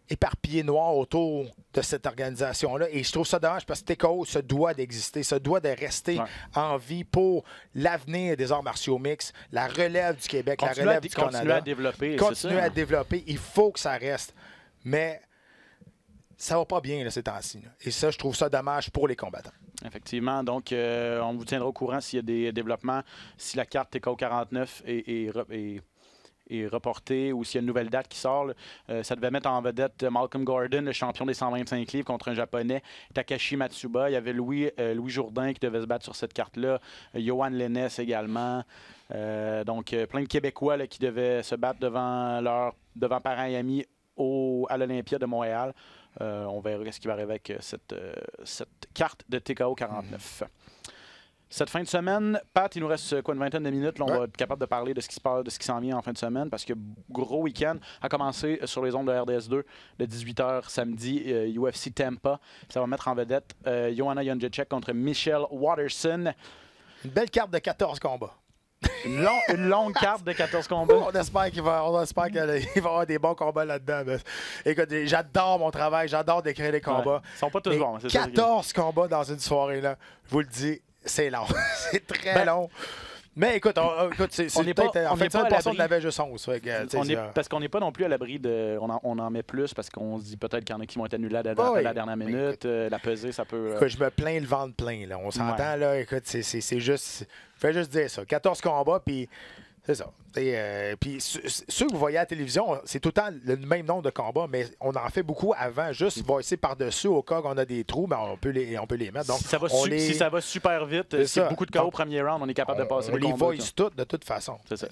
éparpillé noir autour de cette organisation-là. Et je trouve ça dommage parce que TKO se doit d'exister, se doit de rester en vie pour l'avenir des arts martiaux mixtes, la relève du Québec, la relève du Canada. Continuer à développer. Continuer à développer. Il faut que ça reste. Mais ça va pas bien là, ces temps-ci. Et ça, je trouve ça dommage pour les combattants. Effectivement. Donc, on vous tiendra au courant s'il y a des développements, si la carte TKO 49 est reporté ou s'il y a une nouvelle date qui sort. Ça devait mettre en vedette Malcolm Gordon, le champion des 125 livres, contre un Japonais, Takashi Matsuba. Il y avait Louis Jourdain qui devait se battre sur cette carte-là. Johan Lennes également. Donc, plein de Québécois là, qui devaient se battre devant parents et amis à l'Olympia de Montréal. On verra ce qui va arriver avec cette carte de TKO 49. Cette fin de semaine, Pat, il nous reste une vingtaine de minutes. Là, on va être capable de parler de ce qui se passe, de ce qui s'en vient en fin de semaine, parce que gros week-end a commencé sur les ondes de RDS2 de 18h samedi, UFC Tampa. Ça va mettre en vedette Joanna Jędrzejczyk contre Michelle Waterson. Une belle carte de 14 combats. Une longue carte de 14 combats. On espère qu'il va y avoir des bons combats là-dedans. Mais, écoute, j'adore mon travail, j'adore décrire les combats. Ouais. Ils sont pas tous bons. 14 combats dans une soirée, là, je vous le dis, c'est long. C'est très long. Mais écoute, c'est peut-être en fait 1% de la veille juste 11. Parce qu'on n'est pas non plus à l'abri de. On en met plus parce qu'on se dit peut-être qu'il y en a qui vont être annulés à la dernière minute. La pesée, ça peut. Écoute, je me plains le ventre plein. Là. On s'entend, là. Écoute, c'est juste. Fais juste dire ça. 14 combats, puis. C'est ça. Puis ceux que vous voyez à la télévision, c'est tout le temps le même nombre de combats, mais on en fait beaucoup avant, juste voicer par-dessus au cas qu'on a des trous, mais on peut les mettre. Donc, si ça va super vite, si beaucoup de cas au premier round, on est capable de passer les combats. On les voice toutes de toute façon. C'est ça.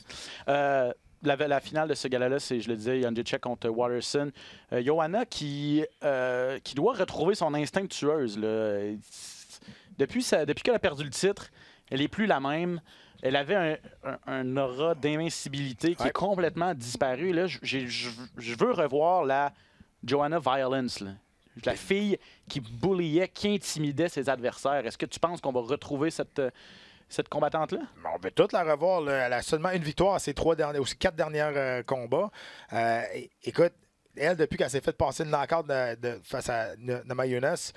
La finale de ce gala-là, c'est, je le disais, Jędrzejczyk contre Waterson. Joanna qui doit retrouver son instinct de tueuse. Là. Depuis qu'elle a perdu le titre, elle n'est plus la même. Elle avait un aura d'invincibilité qui est complètement disparu. Là, je veux revoir la Joanna Violence. Là. La fille qui bulliait, qui intimidait ses adversaires. Est-ce que tu penses qu'on va retrouver cette combattante-là? On peut toute la revoir. Là. Elle a seulement une victoire à ses 4 derniers combats. Écoute, elle, depuis qu'elle s'est fait passer le knockout face à Namajunas,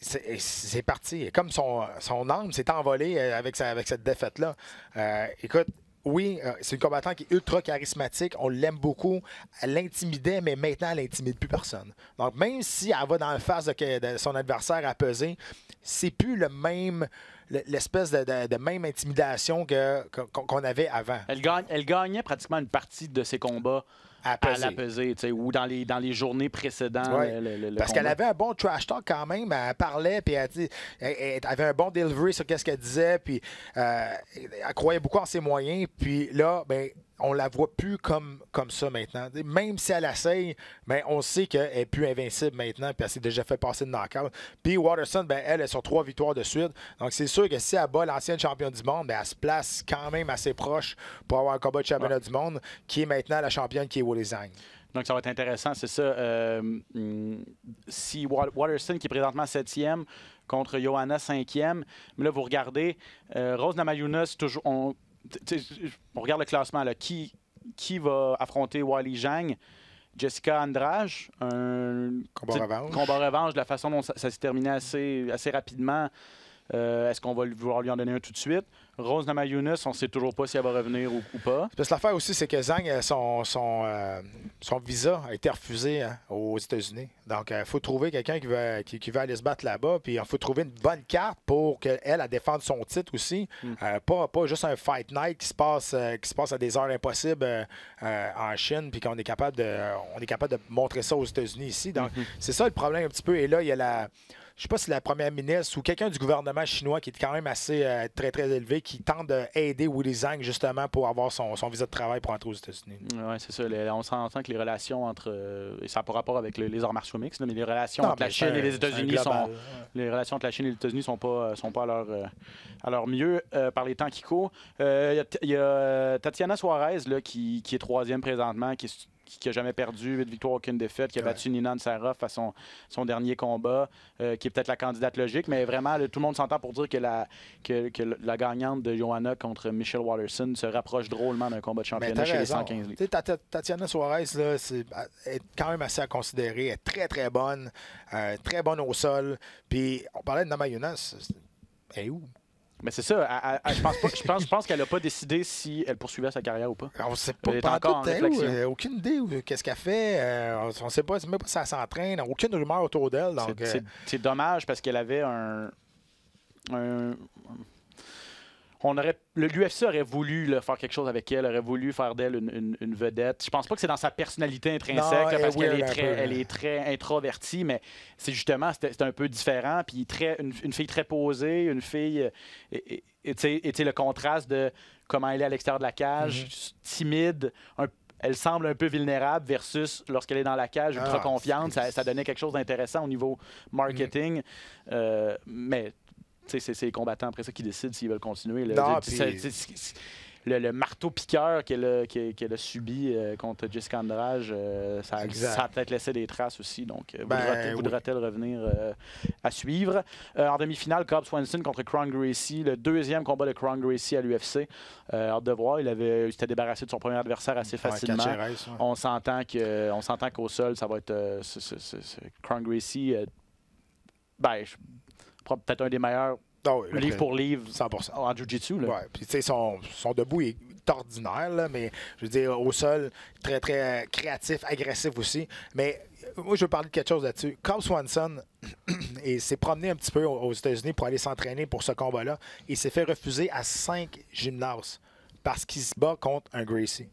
c'est parti. Comme son âme s'est envolée avec cette défaite-là. Écoute, oui, c'est une combattante qui est ultra charismatique. On l'aime beaucoup. Elle l'intimidait, mais maintenant, elle n'intimide plus personne. Donc, même si elle va dans la face de son adversaire à peser, c'est plus l'espèce de même intimidation qu'on avait avant. Elle gagnait pratiquement une partie de ses combats à la pesée, ou dans les journées précédentes. Ouais. Parce qu'elle avait un bon trash talk quand même. Elle parlait, puis elle avait un bon delivery sur ce qu'elle disait, puis elle croyait beaucoup en ses moyens. Puis là, ben, on la voit plus comme ça maintenant. Même si elle essaye, ben, on sait qu'elle est plus invincible maintenant, puis elle s'est déjà fait passer de knockout. Puis Waterson, ben, elle est sur 3 victoires de suite. Donc c'est sûr que si elle bat l'ancienne championne du monde, ben, elle se place quand même assez proche pour avoir un combat de championnat du monde, qui est maintenant la championne qui est Weili Zhang. Donc, ça va être intéressant, c'est ça. Si Waterson, qui est présentement 7e, contre Joanna 5e, mais là, vous regardez, Rose Namajunas, toujours... On regarde le classement. Là. Qui va affronter Weili Zhang? Jessica Andrade, un combat revanche de la façon dont ça s'est terminé assez rapidement. Est-ce qu'on va vouloir lui en donner un tout de suite? Rose Namajunas, on ne sait toujours pas si elle va revenir ou pas. Parce que l'affaire aussi, c'est que Zhang, son visa a été refusé aux États-Unis. Donc, il faut trouver quelqu'un qui veut aller se battre là-bas. Puis, il faut trouver une bonne carte pour qu'elle défende son titre aussi. Pas juste un fight night qui se passe à des heures impossibles en Chine, puis qu'on est capable de montrer ça aux États-Unis ici. Donc, c'est ça le problème un petit peu. Et là, il y a je ne sais pas si la première ministre ou quelqu'un du gouvernement chinois qui est quand même assez très, très élevé, qui tente d'aider Weili Zhang justement pour avoir son visa de travail pour entrer aux États-Unis. Oui, c'est ça. On s'entend que les relations entre... et ça n'a pas rapport avec les arts martiaux mixtes, mais les relations entre la Chine et les États-Unis les relations entre la Chine et les États-Unis sont pas à leur mieux par les temps qui courent. Il y a Tatiana Suarez là, qui est 3e présentement, qui n'a jamais perdu, 8 victoires, aucune défaite, qui a battu Nina Ansaroff à son dernier combat, qui est peut-être la candidate logique, mais vraiment, tout le monde s'entend pour dire que la gagnante de Joanna contre Michelle Waterson se rapproche drôlement d'un combat de championnat chez les 115 livres. Tatiana Suarez là, est quand même assez à considérer. Elle est très, très bonne au sol. Puis, on parlait de Namajunas. Elle est où? Mais c'est ça. Je pense qu'elle n'a pas décidé si elle poursuivait sa carrière ou pas. On ne sait pas. Elle est encore en réflexion. Aucune idée qu'est-ce qu'elle fait. On ne sait pas même pas si elle s'entraîne. Aucune rumeur autour d'elle. C'est dommage parce qu'elle avait l'UFC aurait voulu faire quelque chose avec elle, aurait voulu faire d'elle une vedette. Je pense pas que c'est dans sa personnalité intrinsèque, parce qu'elle est très introvertie, mais c'est justement, c'était un peu différent. Puis une fille très posée, une fille... Et le contraste de comment elle est à l'extérieur de la cage, timide, elle semble un peu vulnérable versus lorsqu'elle est dans la cage, ultra confiante. Ça donnait quelque chose d'intéressant au niveau marketing. Mais... c'est les combattants après ça qui décident s'ils veulent continuer. Là. le marteau-piqueur qu'elle a subi contre Jessica Andrade, ça a peut-être laissé des traces aussi. Donc, voudra-t-elle revenir à suivre? En demi-finale, Cobb Swanson contre Kron Gracie, le deuxième combat de Kron Gracie à l'UFC. Hâte de voir. Il s'était débarrassé de son premier adversaire assez facilement. On s'entend qu'au sol, ça va être Kron Gracie. Peut-être un des meilleurs livre pour livre 100%. En jiu-jitsu. Ouais. Puis, tu sais, son debout est ordinaire, là, mais je veux dire, au sol, très, très créatif, agressif aussi. Mais moi, je veux parler de quelque chose là-dessus. Cobb Swanson s'est promené un petit peu aux États-Unis pour aller s'entraîner pour ce combat-là. Il s'est fait refuser à 5 gymnases parce qu'il se bat contre un Gracie.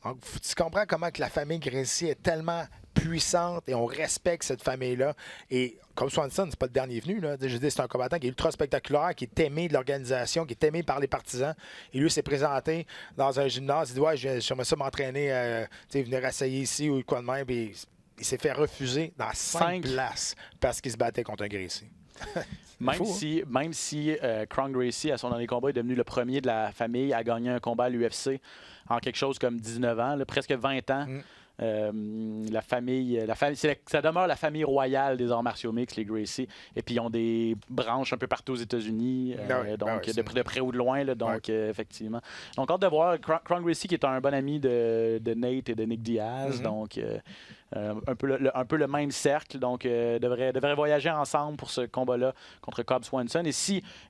Donc, tu comprends comment que la famille Gracie est tellement puissante et on respecte cette famille-là. Et comme Swanson, c'est pas le dernier venu. Là. Je dis, c'est un combattant qui est ultra spectaculaire, qui est aimé de l'organisation, qui est aimé par les partisans. Et lui s'est présenté dans un gymnase. Il dit, ouais, j'aimerais ça m'entraîner, venir essayer ici ou quoi de même. Puis il s'est fait refuser dans 5 places parce qu'il se battait contre un Gracie. Même si Kron Gracie, à son dernier combat, est devenu le premier de la famille à gagner un combat à l'UFC en quelque chose comme 19 ans, là, presque 20 ans. La famille ça demeure la famille royale des arts martiaux mixtes, les Gracie. Et puis, ils ont des branches un peu partout aux États-Unis, de près ou de loin. Là, donc, effectivement. Donc, hâte de voir Kron Gracie, qui est un bon ami de Nate et de Nick Diaz. Donc, un peu le même cercle. Donc, devrait voyager ensemble pour ce combat-là contre Cobb Swanson.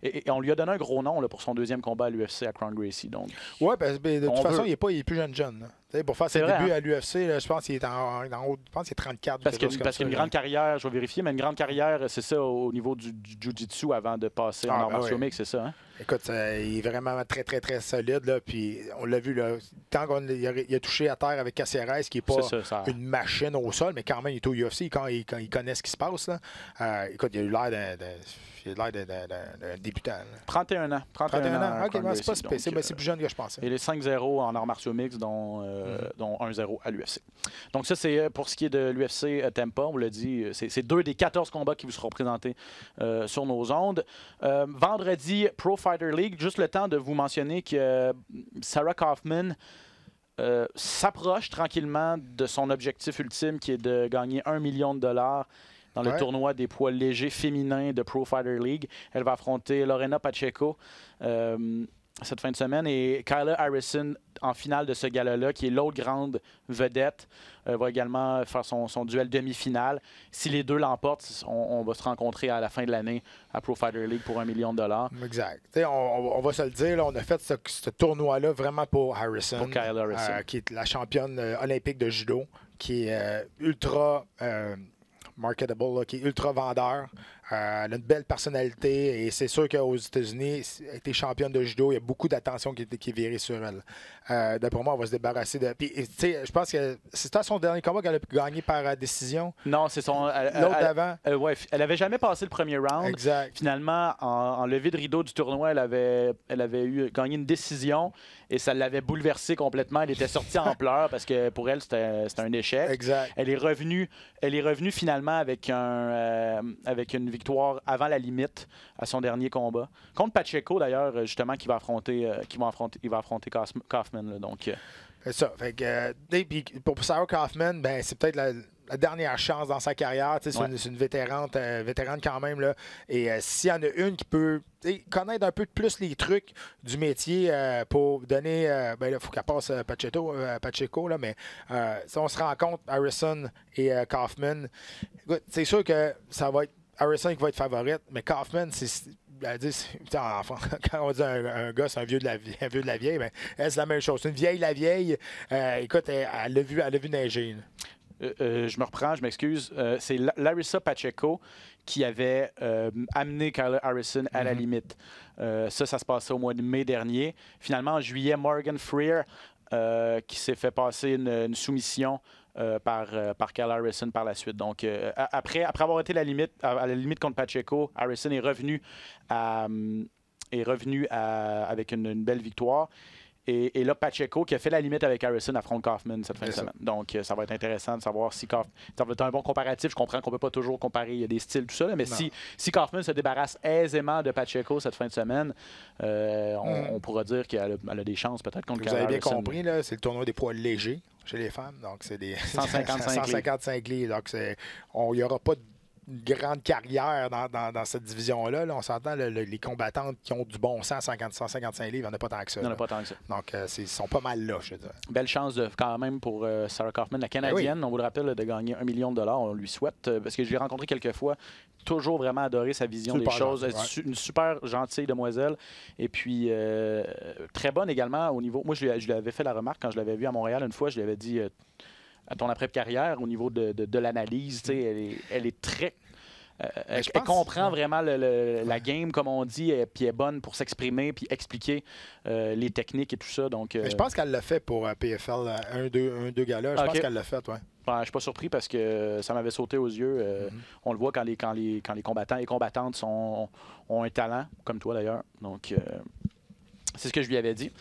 Et on lui a donné un gros nom là, pour son deuxième combat à l'UFC à Kron Gracie. Oui, parce que de toute façon, il est plus jeune. Pour faire ses débuts à l'UFC, je pense qu'il est en haut. Je pense qu'il est 34. Parce qu'il y a une grande carrière, je vais vérifier, mais une grande carrière, c'est ça, au niveau du jiu-jitsu avant de passer en arts martiaux mixtes, c'est ça? Hein? Écoute, il est vraiment très, très, très solide. Là, puis on l'a vu, là, tant qu'il a touché à terre avec Caceres, qui n'est pas une machine au sol, mais quand même, il est au UFC, quand il connaît ce qui se passe. Là. Écoute, il a eu l'air d'un débutant. Là. 31 ans. 31 ans. OK, c'est pas spécial, mais c'est plus jeune que je pensais. Il est 5-0 en arts martiaux mixtes, dont 1-0 à l'UFC. Donc ça, c'est pour ce qui est de l'UFC Tampa. On l'a dit, c'est 2 des 14 combats qui vous seront présentés sur nos ondes. Vendredi, Pro Fighter League. Juste le temps de vous mentionner que Sarah Kaufman s'approche tranquillement de son objectif ultime, qui est de gagner $1 million dans le tournoi des poids légers féminins de Pro Fighter League. Elle va affronter Lorena Pacheco cette fin de semaine, et Kyla Harrison en finale de ce gala-là, qui est l'autre grande vedette, va également faire son duel demi-finale. Si les deux l'emportent, on va se rencontrer à la fin de l'année à Pro Fighter League pour $1 million. Exact. On va se le dire, là, on a fait ce tournoi-là vraiment pour Harrison, pour Kyla Harrison, qui est la championne olympique de judo, qui est ultra marketable, là, qui est ultra vendeur. Elle a une belle personnalité et c'est sûr qu'aux États-Unis, elle a été championne de judo. Il y a beaucoup d'attention qui est virée sur elle. D'après moi, on va se débarrasser de. Puis, je pense que c'était son dernier combat qu'elle a gagné par décision. Non, c'est son. L'autre d'avant. Elle n'avait jamais passé le premier round. Exact. Finalement, en levée de rideau du tournoi, elle avait gagné une décision et ça l'avait bouleversée complètement. Elle était sortie en pleurs parce que pour elle, c'était un échec. Exact. Elle est revenue finalement avec une victoire avant la limite à son dernier combat. Contre Pacheco, d'ailleurs, justement, il va affronter Kaufman. Là, donc, c'est ça. Fait que, pour Sarah Kaufman, ben, c'est peut-être la dernière chance dans sa carrière. C'est une vétérane quand même. Là. Et s'il y en a une qui peut connaître un peu plus les trucs du métier pour donner... ben là, il faut qu'elle passe Pacheco, là, mais si on se rend compte, Harrison et Kaufman, écoute, c'est sûr que ça va être Harrison qui va être favorite, mais Kaufman, quand on dit un gars, c'est un vieux de la vieille, ben, c'est la même chose. C'est une vieille, la vieille. Écoute, elle l'a vu neiger. Je me reprends, je m'excuse. C'est Larissa Pacheco qui avait amené Kyla Harrison à la limite. Ça se passait au mois de mai dernier. Finalement, en juillet, Morgan Freer, qui s'est fait passer une soumission par Kyla Harrison par la suite. Donc, après avoir été à la limite contre Pacheco, Harrison est revenu avec une belle victoire. Et là, Pacheco, qui a fait la limite avec Harrison, affronte Kaufman cette fin de semaine. Donc, ça va être intéressant de savoir si Kaufman... Ça va être un bon comparatif. Je comprends qu'on ne peut pas toujours comparer. Il y a des styles, tout ça. Là, mais si Kaufman se débarrasse aisément de Pacheco cette fin de semaine, on pourra dire qu'elle a des chances peut-être contre Vous avez bien Harrison. compris, c'est le tournoi des poids légers chez les femmes. Donc, c'est des 155 livres. Donc, il n'y aura pas une grande carrière dans cette division-là. Là, on s'entend, les combattantes qui ont du bon sens à 155 livres, il n'y en a pas tant que ça. Il n'y en a pas tant que ça. Donc, ils sont pas mal là, je veux dire. Belle chance quand même pour Sarah Kaufman, la Canadienne. On vous le rappelle, de gagner $1 million. On lui souhaite, parce que je l'ai rencontré quelques fois. Toujours vraiment adoré sa vision des choses. Une super gentille demoiselle. Et puis, très bonne également au niveau... Moi, je lui avais fait la remarque quand je l'avais vue à Montréal une fois. Je lui avais dit... à ton après-carrière, au niveau de l'analyse, elle est très... elle comprend vraiment la game, comme on dit, puis elle est bonne pour s'exprimer puis expliquer les techniques et tout ça. Donc, je pense qu'elle l'a fait pour PFL, deux gars-là. Je pense qu'elle l'a fait, oui. Je ne suis pas surpris parce que ça m'avait sauté aux yeux. On le voit quand les combattants et combattantes ont un talent, comme toi d'ailleurs. Donc... c'est ce que je lui avais dit.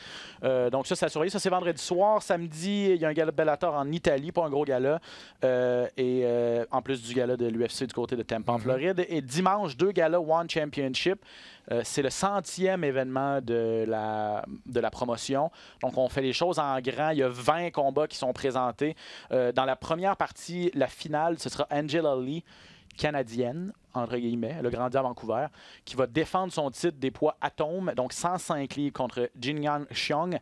Donc ça surveille. Ça, c'est vendredi soir. Samedi, il y a un gala de Bellator en Italie, pas un gros gala. Et en plus du gala de l'UFC du côté de Tampa, en Floride. Et dimanche, 2 galas One Championship. C'est le 100e événement de la promotion. Donc, on fait les choses en grand. Il y a 20 combats qui sont présentés. Dans la première partie, la finale, ce sera Angela Lee, canadienne, entre guillemets, elle a grandi à Vancouver, qui va défendre son titre des poids atomes, donc 105 livres contre Jinyan Xiong.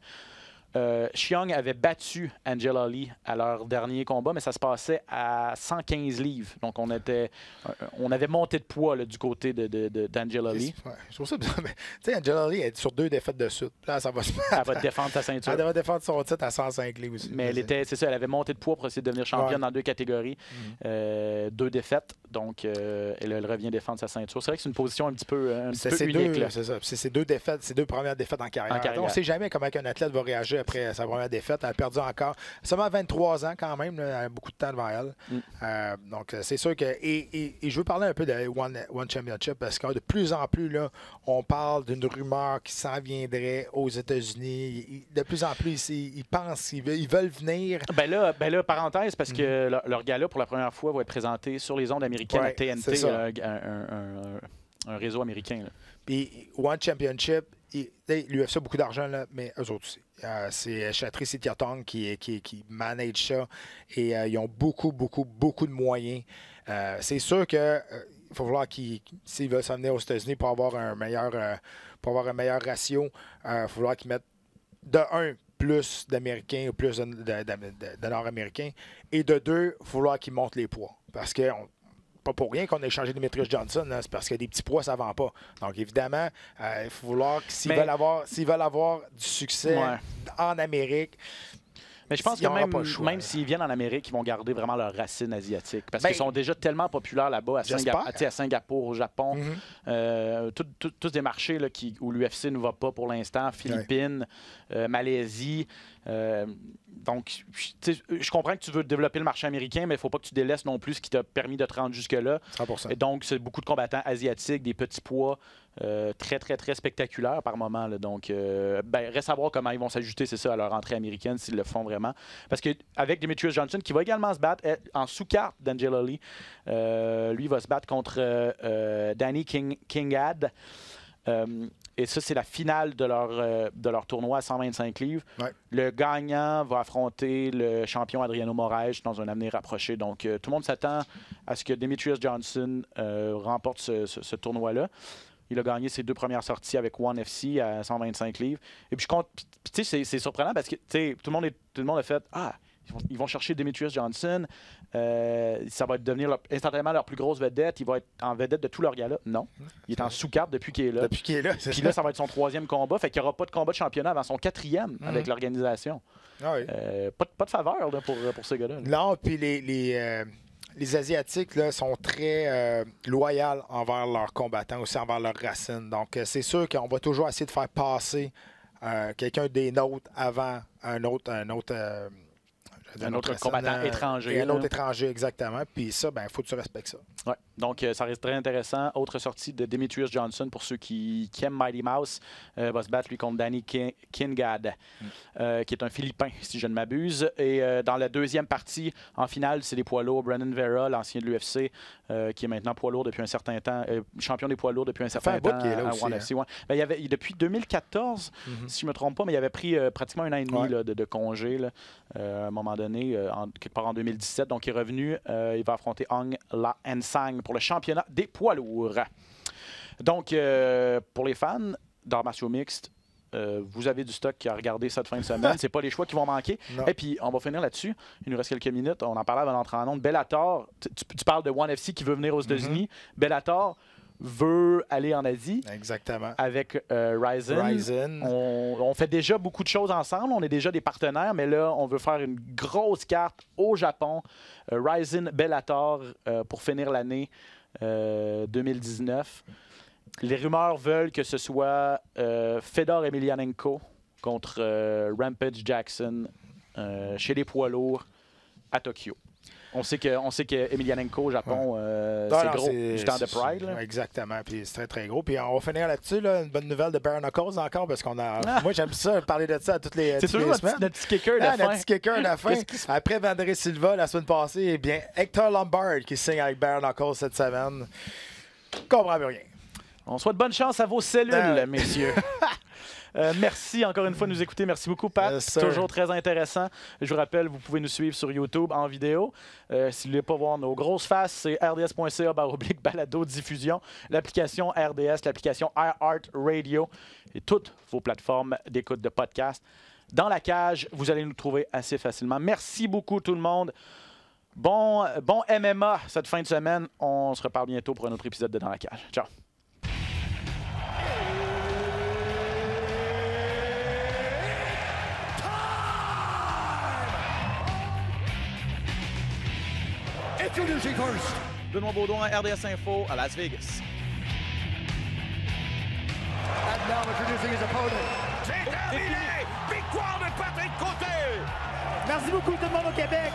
Xiong avait battu Angela Lee à leur dernier combat, mais ça se passait à 115 livres. Donc, on avait monté de poids là, du côté d'Angela Lee. Ouais, je trouve ça bizarre. Tu sais, Angela Lee est sur 2 défaites de suite. Là, ça va se Elle va défendre sa ceinture. Elle va défendre son titre à 105 livres aussi. Mais elle avait monté de poids pour essayer de devenir championne dans 2 catégories. 2 défaites. Donc, elle revient défendre sa ceinture. C'est vrai que c'est une position un petit peu unique. C'est ça. C'est ses 2 défaites, ses 2 premières défaites en carrière. On ne sait jamais comment un athlète va réagir après sa première défaite. Elle a perdu encore. Seulement 23 ans quand même. Là, elle a beaucoup de temps devant elle. Donc, c'est sûr que... Et je veux parler un peu de One Championship parce que de plus en plus, là, on parle d'une rumeur qui s'en viendrait aux États-Unis. De plus en plus, ils pensent, ils veulent venir. Ben là, parenthèse, parce que leur gala, pour la première fois, va être présenté sur les ondes américaines à TNT, un réseau américain. Là. Puis One Championship, l'UFC a beaucoup d'argent, là, mais eux autres aussi. C'est Chatrice et Tiatong qui manage ça et ils ont beaucoup de moyens. C'est sûr que il faut falloir s'ils veulent s'amener aux États-Unis pour avoir un meilleur ratio, il va falloir qu'ils mettent de 1 plus d'Américains ou plus de Nord-Américains et de 2, il va falloir qu'ils montent les poids. Parce que pas pour rien qu'on a échangé Demetrius Johnson, là, c'est parce que des petits poids, ça ne vend pas. Donc, évidemment, il faut vouloir que s'ils veulent avoir du succès en Amérique. Mais je pense que même s'ils viennent en Amérique, ils vont garder vraiment leurs racines asiatiques. Parce qu'ils sont déjà tellement populaires là-bas, à Singapour, au Japon. Tous des marchés là, où l'UFC ne va pas pour l'instant. Philippines, Malaisie. Donc, je comprends que tu veux développer le marché américain, mais il ne faut pas que tu délaisses non plus ce qui t'a permis de te rendre jusque-là. 100%. Et donc, c'est beaucoup de combattants asiatiques, des petits poids très, très, très spectaculaires par moment. Là. Donc, reste à voir comment ils vont s'ajuster, c'est ça, à leur entrée américaine, s'ils le font vraiment. Parce qu'avec Demetrius Johnson, qui va également se battre en sous-carte d'Angela Lee, lui va se battre contre Danny Kingad. Et ça, c'est la finale de leur tournoi à 125 livres. Ouais. Le gagnant va affronter le champion Adriano Moraes dans un avenir rapproché. Donc, tout le monde s'attend à ce que Demetrius Johnson remporte ce tournoi-là. Il a gagné ses 2 premières sorties avec One FC à 125 livres. Et puis, tu sais, c'est surprenant parce que tout le monde a fait « Ah, ils vont chercher Demetrius Johnson. Ça va devenir instantanément leur plus grosse vedette. Il va être en vedette de tout leur gala. » Non. Il est en sous-carte depuis qu'il est là. Puis là, ça va être son 3e combat. Fait qu'il n'y aura pas de combat de championnat avant son 4e avec l'organisation. Ah oui. Pas de faveur là, pour ce gars-là. Non, puis les Asiatiques là, sont très loyaux envers leurs combattants, aussi envers leurs racines. Donc, c'est sûr qu'on va toujours essayer de faire passer quelqu'un des nôtres avant un autre Un autre combattant étranger. Et un autre étranger, exactement. Puis ça, il faut que tu respectes ça. Ouais. Donc, ça reste très intéressant. Autre sortie de Demetrius Johnson, pour ceux qui aiment Mighty Mouse, va se battre, lui, contre Danny Kingad, qui est un Philippin, si je ne m'abuse. Et dans la deuxième partie, en finale, c'est des poids lourds. Brandon Vera, l'ancien de l'UFC, qui est maintenant poids lourd depuis un certain temps, champion des poids lourds depuis un certain temps à ONE FC. Ouais. Il y avait, depuis 2014, si je ne me trompe pas, mais il avait pris pratiquement un an et demi de congé là, à un moment donné, quelque part en 2017. Donc, il est revenu. Il va affronter Aung La Nsang pour le championnat des poids lourds. Donc, pour les fans d'arts martiaux mixtes, vous avez du stock à regarder cette fin de semaine. C'est pas les choix qui vont manquer. Et puis, on va finir là-dessus. Il nous reste quelques minutes. On en parlait avant d'entrer en ondes. Bellator, tu parles de ONE FC qui veut venir aux États-Unis. Bellator veut aller en Asie. Exactement. Avec Rizin. On fait déjà beaucoup de choses ensemble. On est déjà des partenaires, mais là, on veut faire une grosse carte au Japon. Rizin Bellator pour finir l'année 2019. Les rumeurs veulent que ce soit Fedor Emelianenko contre Rampage Jackson chez les poids lourds à Tokyo. On sait que Emelianenko au Japon, c'est gros du temps de Pride. Là. Exactement, puis c'est très, très gros. Puis on va finir là-dessus, là, une bonne nouvelle de Bare Knuckles encore, parce qu'on a... Moi, j'aime ça, parler de ça à toutes les semaines. C'est toujours notre petit kicker de la fin. Notre petit kicker de la fin. Après Vandré Silva, la semaine passée, eh bien, Hector Lombard qui signe avec Bare Knuckles cette semaine. Je comprends plus rien. On souhaite bonne chance à vos cellules, messieurs. Merci encore une fois de nous écouter. Merci beaucoup, Pat. C'est toujours très intéressant. Je vous rappelle, vous pouvez nous suivre sur YouTube en vidéo. Si vous ne voulez pas voir nos grosses faces, c'est rds.ca/balado-diffusion, l'application RDS, l'application iHeartRadio et toutes vos plateformes d'écoute de podcast. Dans la cage, vous allez nous trouver assez facilement. Merci beaucoup, tout le monde. Bon MMA cette fin de semaine. On se reparle bientôt pour un autre épisode de Dans la cage. Ciao. Introducing first. Benoît Baudouin, RDS Info à Las Vegas. And now introducing his opponent. C'est terminé! Victoire de Patrick Côté! Merci beaucoup tout le monde au Québec.